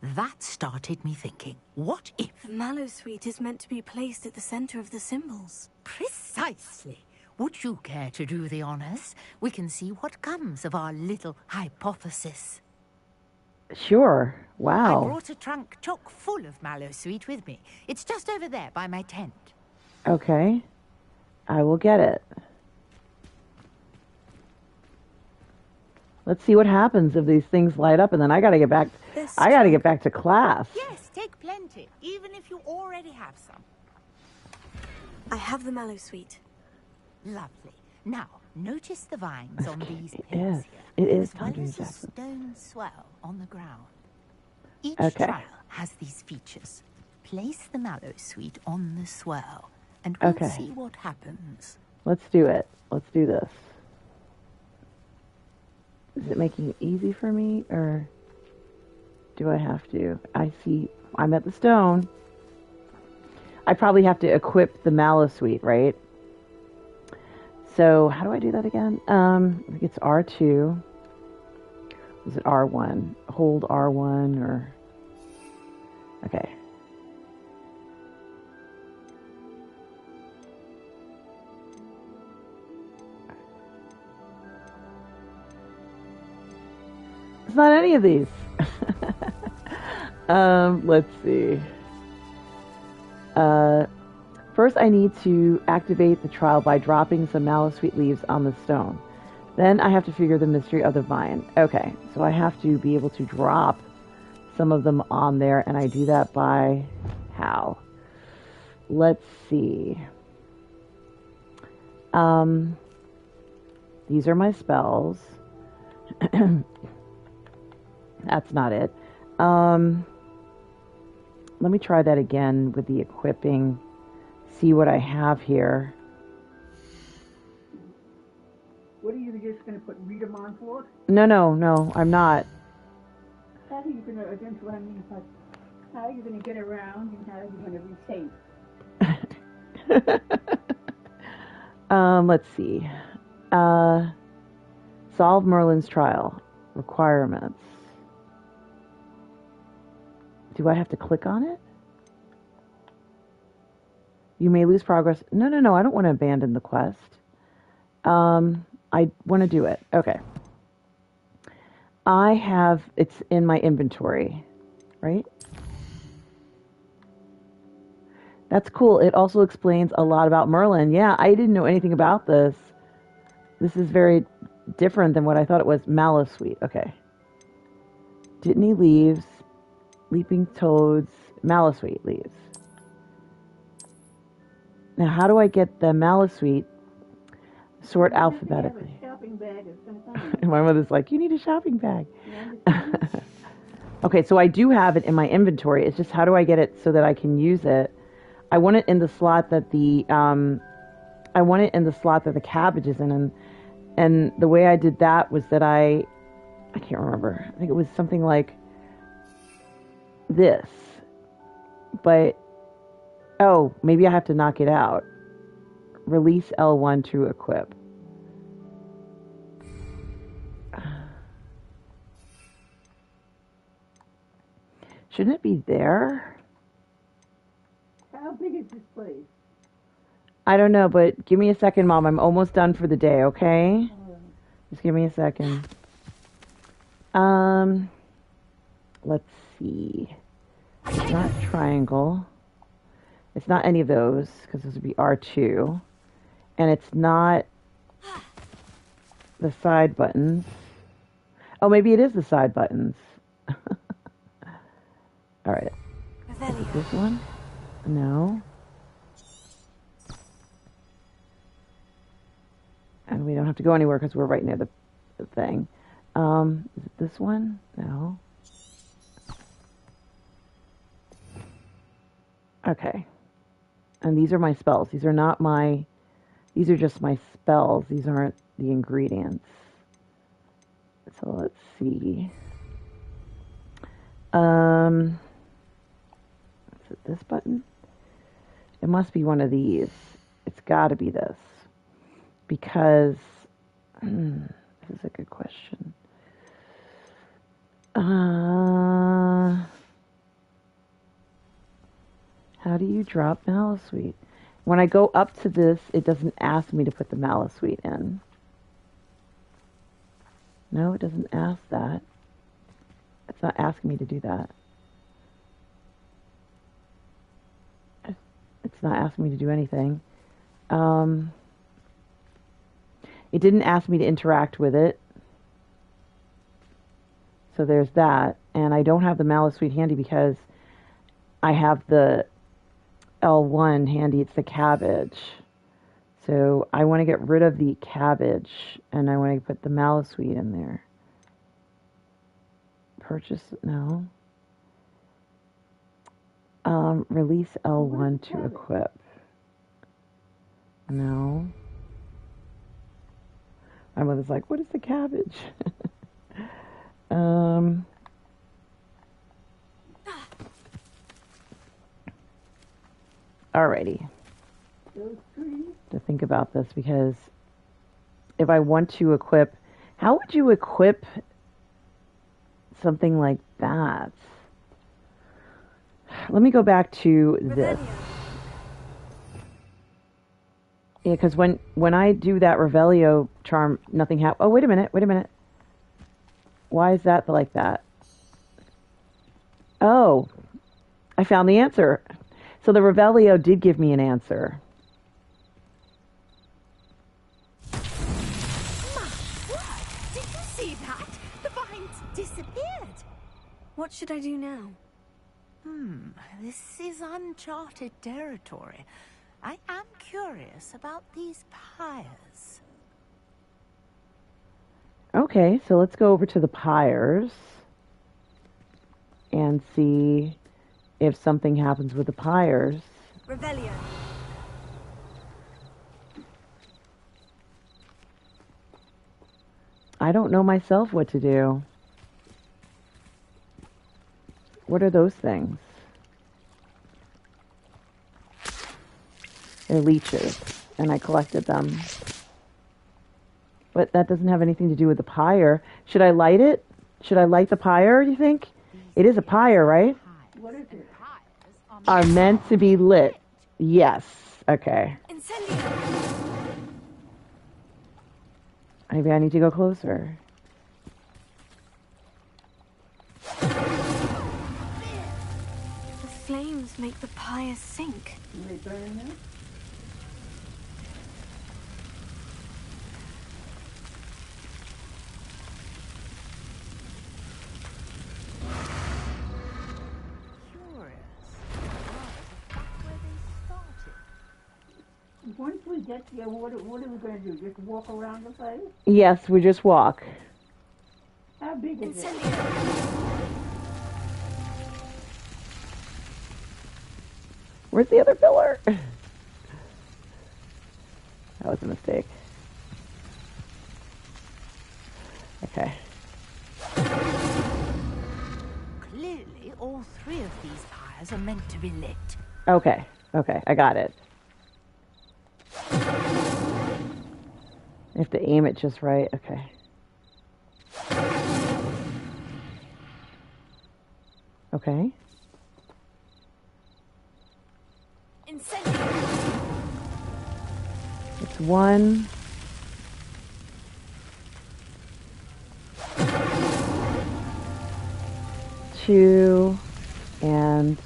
That started me thinking, what if... Mallowsweet is meant to be placed at the center of the symbols. Precisely. Would you care to do the honors? We can see what comes of our little hypothesis. Sure. Wow. I brought a trunk chock full of Mallowsweet with me. It's just over there by my tent. Okay. I will get it. Let's see what happens if these things light up, and then I gotta get back. I gotta get back to class. Yes, take plenty, even if you already have some. I have the Mallowsweet. Lovely. Now, notice the vines on these It pins is. here, It is as well Dungeons as a Jackson. stone swell on the ground. Each Okay. trial has these features. Place the Mallowsweet on the swirl, and we'll Okay. see what happens. Let's do it. Let's do this. Is it making it easy for me, or do I have to? I see. I'm at the stone. I probably have to equip the Mallowsweet, right? So how do I do that again? I think it's R2. Is it R1? Hold R1 or... Okay. It's not any of these. Let's see. First, I need to activate the trial by dropping some Mallowsweet leaves on the stone. Then I have to figure the mystery of the vine. Okay, so I have to be able to drop some of them on there, and I do that by how? Let's see. These are my spells. That's not it. Let me try that again with the equipping. See what I have here. What are you just going to put read them on for? No, I'm not. How are you going to identify? I mean, how are you going to get around and how are you going to retain? Let's see. Solve Merlin's trial. Requirements. Do I have to click on it? You may lose progress. No, I don't want to abandon the quest. I want to do it. Okay. It's in my inventory, right? That's cool. It also explains a lot about Merlin. Yeah, I didn't know anything about this. This is very different than what I thought it was. Mallowsweet. Okay. Dittany leaves. Leaping toads. Mallowsweet leaves. Now, how do I get the Mallowsweet? Sort alphabetically. Shopping bag of some kind. My mother's like, you need a shopping bag. Okay, so I do have it in my inventory. It's just how do I get it so that I can use it? I want it in the slot that the cabbage is in, and the way I did that was that I can't remember. I think it was something like this. But oh, maybe I have to knock it out. Release L1 to equip. Shouldn't it be there? How big is this place? I don't know, but give me a second, Mom. I'm almost done for the day, okay? Just give me a second. Let's see. It's not triangle. It's not any of those, because those would be R2. And it's not the side buttons. Oh, maybe it is the side buttons. All right. This one? No. And we don't have to go anywhere because we're right near the thing. Is it this one? No. Okay. And these are my spells. These are not my... These are just my spells. These aren't the ingredients. So let's see. Is it this button? It must be one of these. It's got to be this. Because... this is a good question. How do you drop Malice-Sweet? When I go up to this, it doesn't ask me to put the Malice-Sweet in. No, it doesn't ask that. It's not asking me to do that. It's not asking me to do anything. It didn't ask me to interact with it. So there's that. And I don't have the Malice-Sweet handy because I have the L1 handy. It's the cabbage. So I want to get rid of the cabbage and I want to put the Malice-Sweet in there. Purchase, no. Release L1 to equip. No. My mother's like, what is the cabbage? Alrighty. To think about this, because if I want to equip, how would you equip something like that? Let me go back to this. Yeah, because when I do that Revelio charm, nothing happens. Oh, wait a minute. Why is that like that? Oh, I found the answer. So the Revelio did give me an answer. Did you see that? The vines disappeared. What should I do now? This is uncharted territory. I am curious about these pyres. Okay, so let's go over to the pyres and see if something happens with the pyres. Revelio. I don't know myself what to do. What are those things? They're leeches, and I collected them. But that doesn't have anything to do with the pyre. Should I light it? Should I light the pyre, do you think? It is a pyre, right? What is it? Are meant to be lit. Yes. Okay. Maybe I need to go closer. The flames make the pyre sink. Are they burning them? Once we get there, what are we going to do? Just walk around the place? Yes, we just walk. How big is it? Where's the other pillar? That was a mistake. Okay. Clearly, all three of these pyres are meant to be lit. Okay. Okay, I got it. I have to aim it just right. Okay. Okay. It's one. Two. And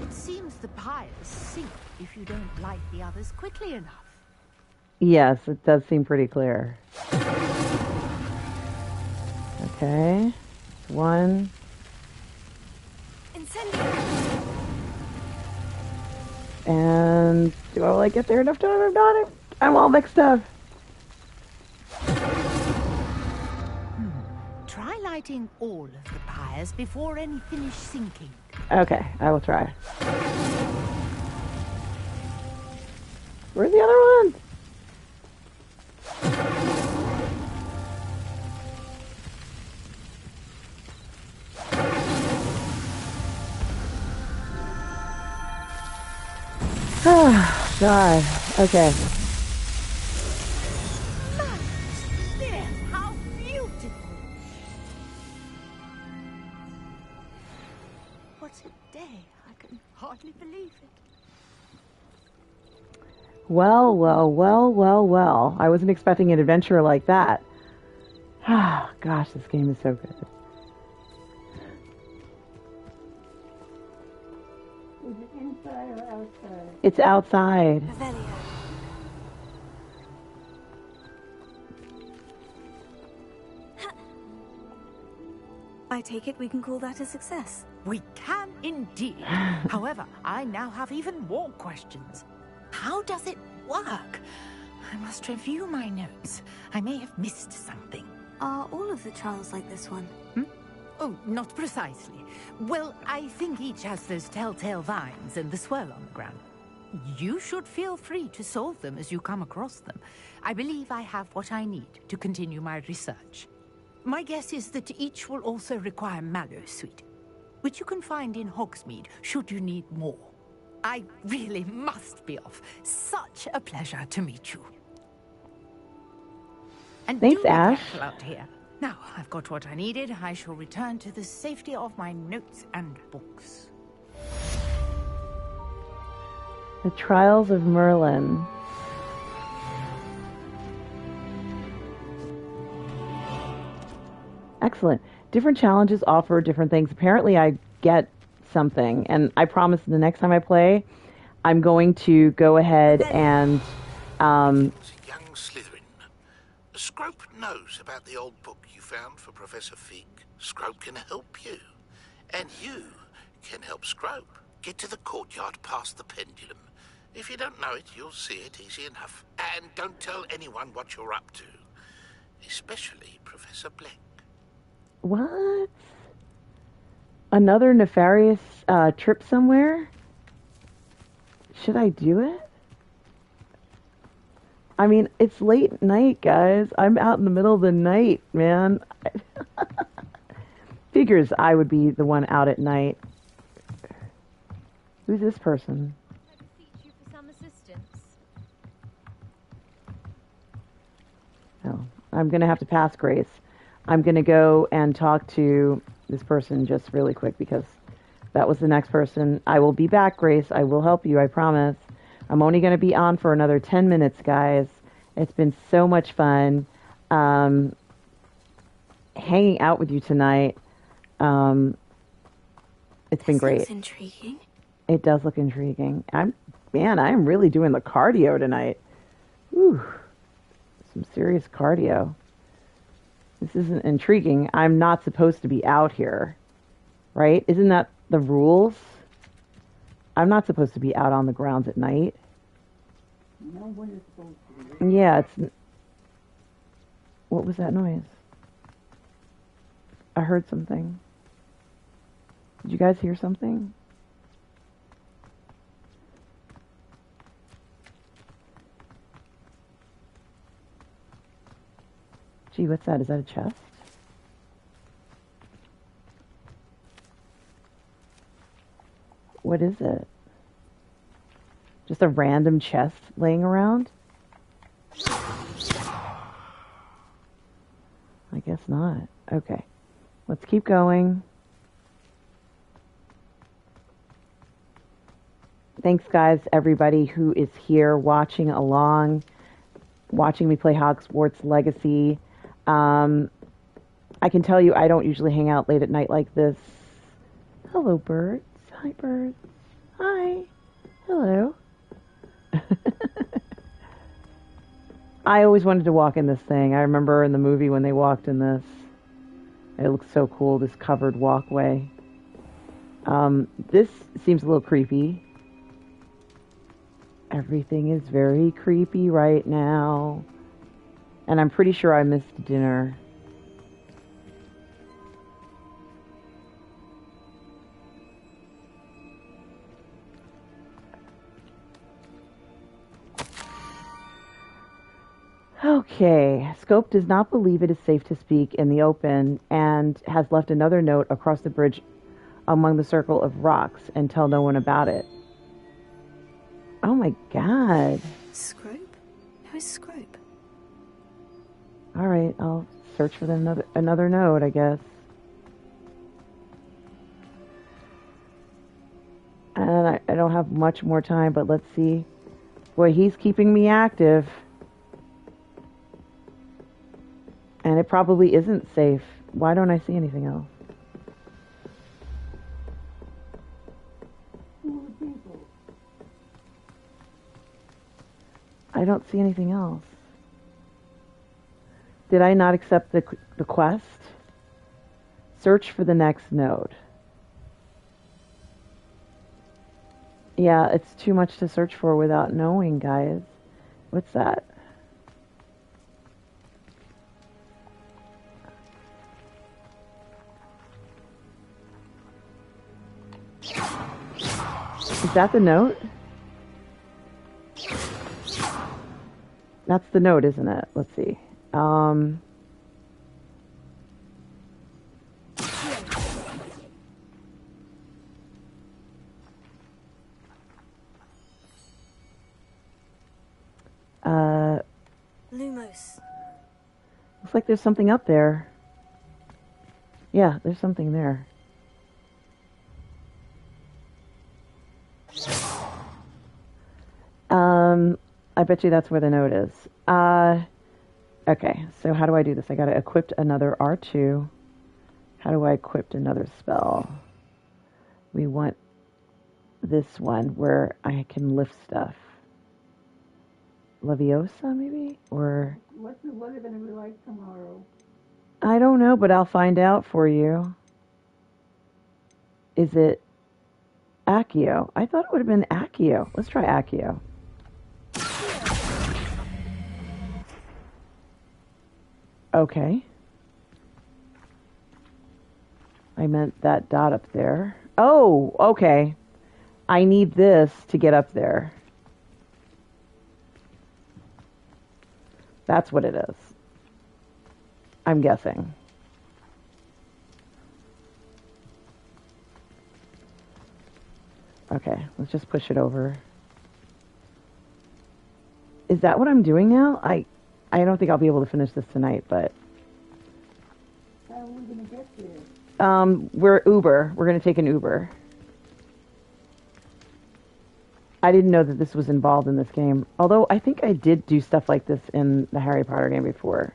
It seems the the pyres sink if you don't light the others quickly enough. Yes, it does seem pretty clear. Okay. One. And do I like get there enough time? I'm not. I'm all mixed up. Try lighting all of the pyres before any finish sinking. Okay, I will try. Where's the other one? Oh, God. Okay. How beautiful! What a day. I can hardly believe it. Well, well, well, well, well. I wasn't expecting an adventure like that. Ah, gosh, this game is so good. Is it inside or outside? It's outside. I take it we can call that a success. We can indeed. However, I now have even more questions. How does it work? I must review my notes. I may have missed something. Are all of the trials like this one? Oh, not precisely. Well, I think each has those telltale vines and the swirl on the ground. You should feel free to solve them as you come across them. I believe I have what I need to continue my research. My guess is that each will also require Mallowsweet, which you can find in Hogsmeade should you need more. I really must be off. Such a pleasure to meet you. And thanks, do be Ash. careful out here. Now, I've got what I needed. I shall return to the safety of my notes and books. The Trials of Merlin. Excellent. Different challenges offer different things. Apparently, I get something, and I promise the next time I play, I'm going to go ahead and Young Slytherin. Scrope knows about the old book you found for Professor Fig. Scrope can help you. And you can help Scrope. Get to the courtyard past the pendulum. If you don't know it, you'll see it easy enough. And don't tell anyone what you're up to. Especially Professor Black. What? Another nefarious trip somewhere? Should I do it? I mean, it's late night, guys. I'm out in the middle of the night, man. Figures I would be the one out at night. Who's this person? Oh, I'm going to have to pass Grace. I'm going to go and talk to this person just really quick because that was the next person. I will be back, Grace. I will help you, I promise. I'm only going to be on for another 10 minutes, guys. It's been so much fun hanging out with you tonight. It's been great. Looks intriguing. It does look intriguing. I'm really doing the cardio tonight. Whew. Some serious cardio. This isn't intriguing. I'm not supposed to be out here, right? Isn't that the rules? I'm not supposed to be out on the grounds at night. No one is supposed to be. Yeah, it's... What was that noise? I heard something. Did you guys hear something? Gee, what's that? Is that a chest? What is it? Just a random chest laying around? I guess not. Okay. Let's keep going. Thanks, guys, everybody who is here watching along, watching me play Hogwarts Legacy. I can tell you I don't usually hang out late at night like this. Hello, birds. Hi, birds. Hi. I always wanted to walk in this thing. I remember in the movie when they walked in this. It looks so cool, this covered walkway. This seems a little creepy. Everything is very creepy right now. And I'm pretty sure I missed dinner. Okay, Scope does not believe it is safe to speak in the open and has left another note across the bridge among the circle of rocks and tell no one about it. Oh my god. Scrope? Who is Scrope? Alright, I'll search for another note, I guess. And I don't have much more time, but let's see. Boy, he's keeping me active. And it probably isn't safe. Why don't I see anything else? I don't see anything else. Did I not accept the quest? Search for the next node. Yeah, it's too much to search for without knowing, guys. What's that? Is that the note? That's the note, isn't it? Let's see. Lumos. Looks like there's something up there. Yeah, there's something there. I bet you that's where the note is. Okay, so how do I do this? I gotta equip another R2. How do I equip another spell? We want this one where I can lift stuff. Leviosa, maybe? Or... What's the weather going to be like tomorrow? I don't know, but I'll find out for you. Is it Accio? I thought it would have been Accio. Let's try Accio. Okay. I meant that dot up there. Oh, okay. I need this to get up there. That's what it is. I'm guessing. Okay, let's just push it over. Is that what I'm doing now? I don't think I'll be able to finish this tonight, but... How are we going to get there? We're Uber. We're going to take an Uber. I didn't know that this was involved in this game. Although, I think I did do stuff like this in the Harry Potter game before.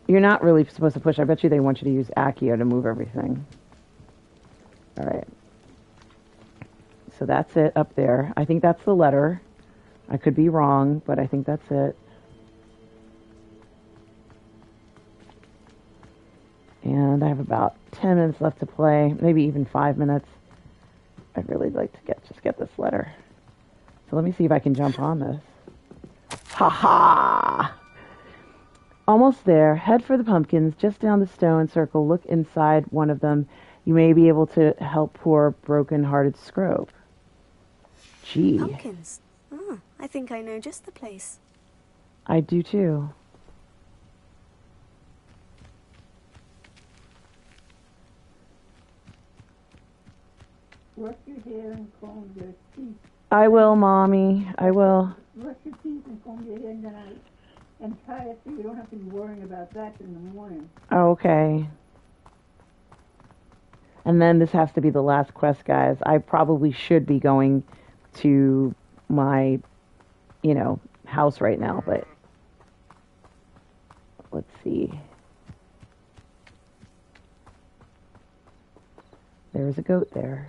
You're not really supposed to push. I bet you they want you to use Accio to move everything. Alright. So that's it up there. I think that's the letter. I could be wrong, but I think that's it. And I have about 10 minutes left to play. Maybe even 5 minutes. I'd really like to just get this letter. So let me see if I can jump on this. Ha ha! Almost there. Head for the pumpkins. Just down the stone circle. Look inside one of them. You may be able to help poor broken-hearted Scrope. Gee. Pumpkins? Oh, I think I know just the place. I do too. Brush your hair and comb your teeth. I will, Mommy. I will. Brush your teeth and comb your hair tonight. And tie it so you don't have to be worrying about that in the morning. Okay. And then this has to be the last quest, guys. I probably should be going to my, house right now, but let's see. There's a goat there.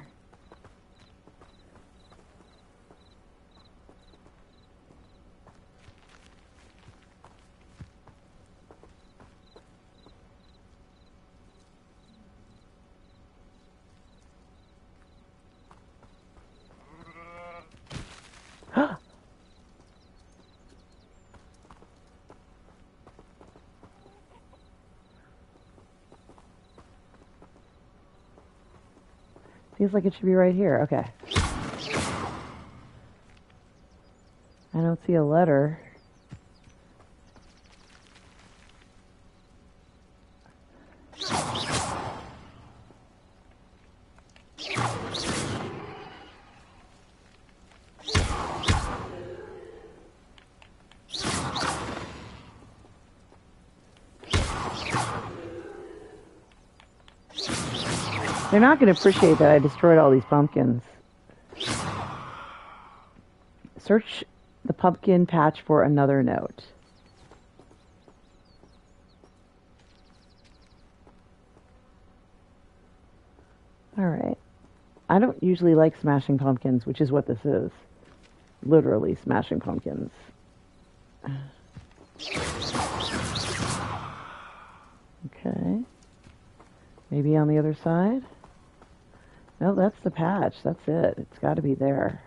Feels like it should be right here. Okay. I don't see a letter. They're not going to appreciate that I destroyed all these pumpkins. Search the pumpkin patch for another note. Alright. I don't usually like smashing pumpkins, which is what this is. Literally smashing pumpkins. Okay. Maybe on the other side? No, that's the patch. That's it. It's got to be there.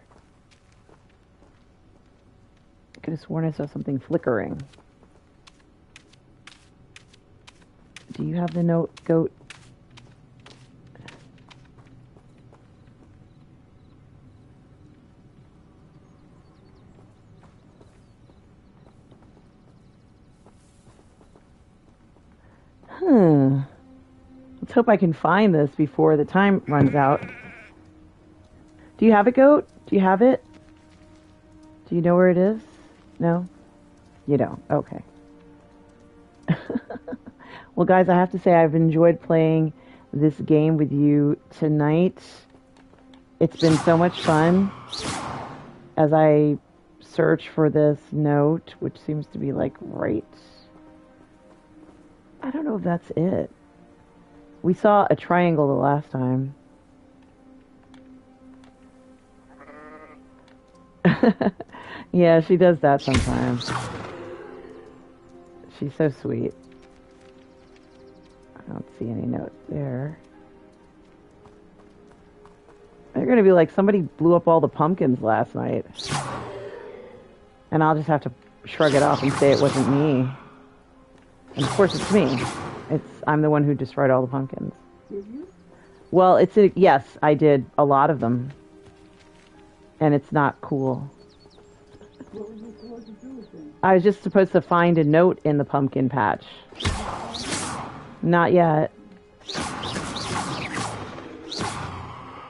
I could have sworn I saw something flickering. Do you have the note, goat? Let's hope I can find this before the time runs out. Do you have it, goat? Do you have it? Do you know where it is? No? You don't. Okay. Well, guys, I have to say I've enjoyed playing this game with you tonight. It's been so much fun as I search for this note, which seems to be like right... I don't know if that's it. We saw a triangle the last time. Yeah, she does that sometimes. She's so sweet. I don't see any note there. They're gonna be like, somebody blew up all the pumpkins last night. And I'll just have to shrug it off and say it wasn't me. And of course it's me. I'm the one who destroyed all the pumpkins. Did you? Well, yes, I did a lot of them. And it's not cool. What were you supposed to do with them? I was just supposed to find a note in the pumpkin patch. Not yet.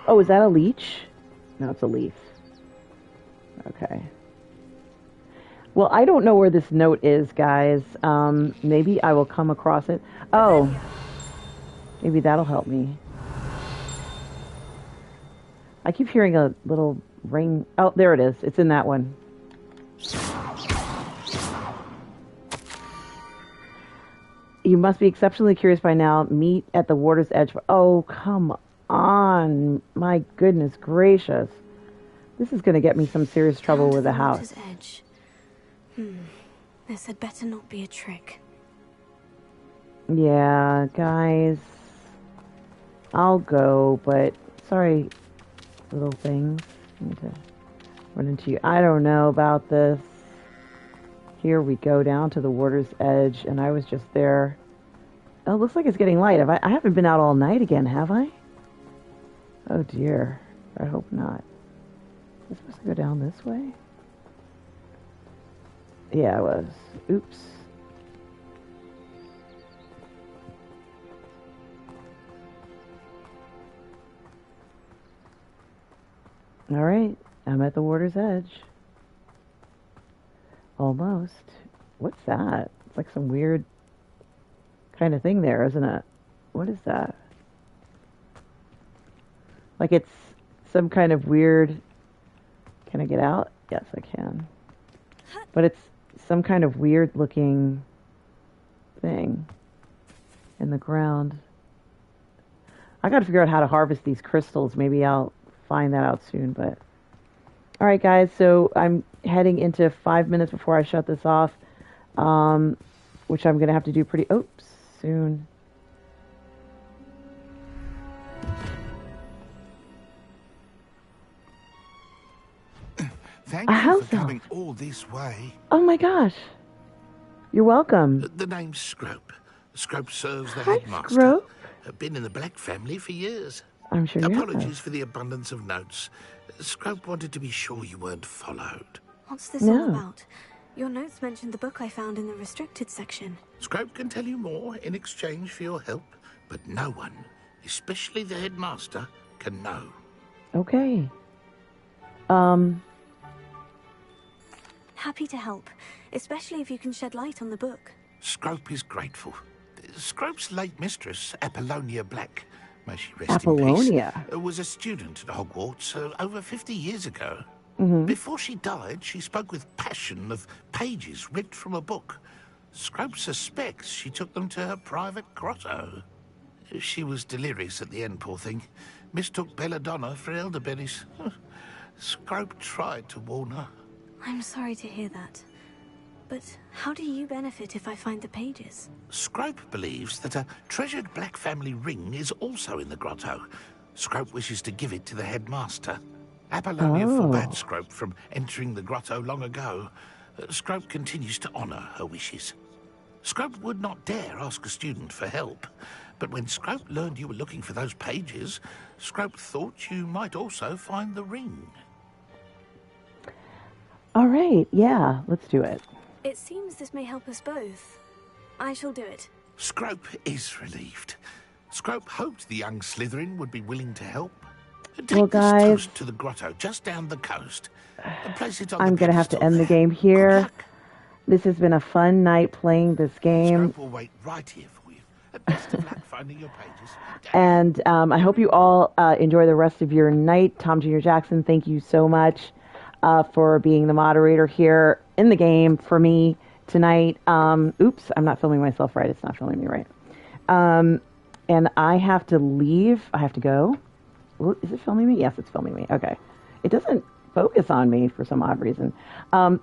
Oh, is that a leech? No, it's a leaf. Okay. Well, I don't know where this note is, guys. Maybe I will come across it. Oh. Maybe that'll help me. I keep hearing a little ring. Oh, there it is. It's in that one. You must be exceptionally curious by now. Meet at the water's edge. Oh, come on. My goodness gracious. This is going to get me some serious trouble with the house. Water's edge. This had better not be a trick. Yeah, guys. I'll go, but sorry, little things. I need to run into you. I don't know about this. Here we go down to the water's edge, and I was just there. Oh, it looks like it's getting light. I haven't been out all night again, have I? Oh dear. I hope not. Am I supposed to go down this way? Yeah, I was. Oops. All right, I'm at the water's edge. Almost. What's that? It's like some weird kind of thing there, isn't it? What is that? Like it's some kind of weird... Can I get out? Yes, I can. But it's some kind of weird looking thing in the ground. I gotta figure out how to harvest these crystals. Maybe I'll find that out soon, but... Alright guys, so I'm heading into 5 minutes before I shut this off, which I'm gonna have to do pretty... Oops, soon. Thank you for coming all this way. Oh my gosh. You're welcome. The name's Scrope. Scrope serves the Hi, headmaster. Scrope. Been in the Black family for years. I'm sure you Apologies have. for the abundance of notes. Scrope wanted to be sure you weren't followed. What's this all about? Your notes mentioned the book I found in the restricted section. Scrope can tell you more in exchange for your help, but no one, especially the headmaster, can know. Okay. Happy to help, especially if you can shed light on the book. Scrope is grateful. Scrope's late mistress, Apollonia Black, may she rest Apollonia. in peace, was a student at Hogwarts over 50 years ago. Mm-hmm. Before she died, she spoke with passion of pages ripped from a book. Scrope suspects she took them to her private grotto. She was delirious at the end, poor thing. Mistook belladonna for elderberries. Scrope tried to warn her. I'm sorry to hear that. But how do you benefit if I find the pages? Scrope believes that a treasured Black family ring is also in the grotto. Scrope wishes to give it to the headmaster. Apollonia forbade Scrope from entering the grotto long ago. Scrope continues to honour her wishes. Scrope would not dare ask a student for help, but when Scrope learned you were looking for those pages, Scrope thought you might also find the ring. All right, yeah, let's do it. It seems this may help us both. I shall do it. Scrope is relieved. Scrope hoped the young Slytherin would be willing to help. Take this toast to the grotto just down the coast. Place it on I'm going to have to end the game here. This has been a fun night playing this game. Scrope will wait right here for you. Best of luck finding your pages. And I hope you all enjoy the rest of your night. Tom Jr. Jackson, thank you so much for being the moderator here in the game for me tonight. Oops, I'm not filming myself right. It's not filming me right. And I have to leave. I have to go. Well, is it filming me? Yes, it's filming me. Okay. It doesn't focus on me for some odd reason.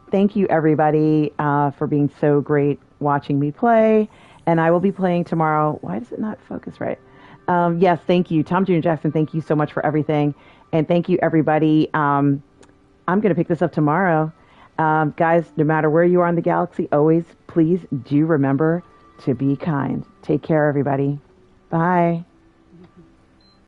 Thank you, everybody, for being so great watching me play. And I will be playing tomorrow. Why does it not focus right? Yes, thank you. Tom Jr. Jackson, thank you so much for everything. And thank you, everybody. I'm going to pick this up tomorrow. Guys, no matter where you are in the galaxy, always, please do remember to be kind. Take care, everybody. Bye.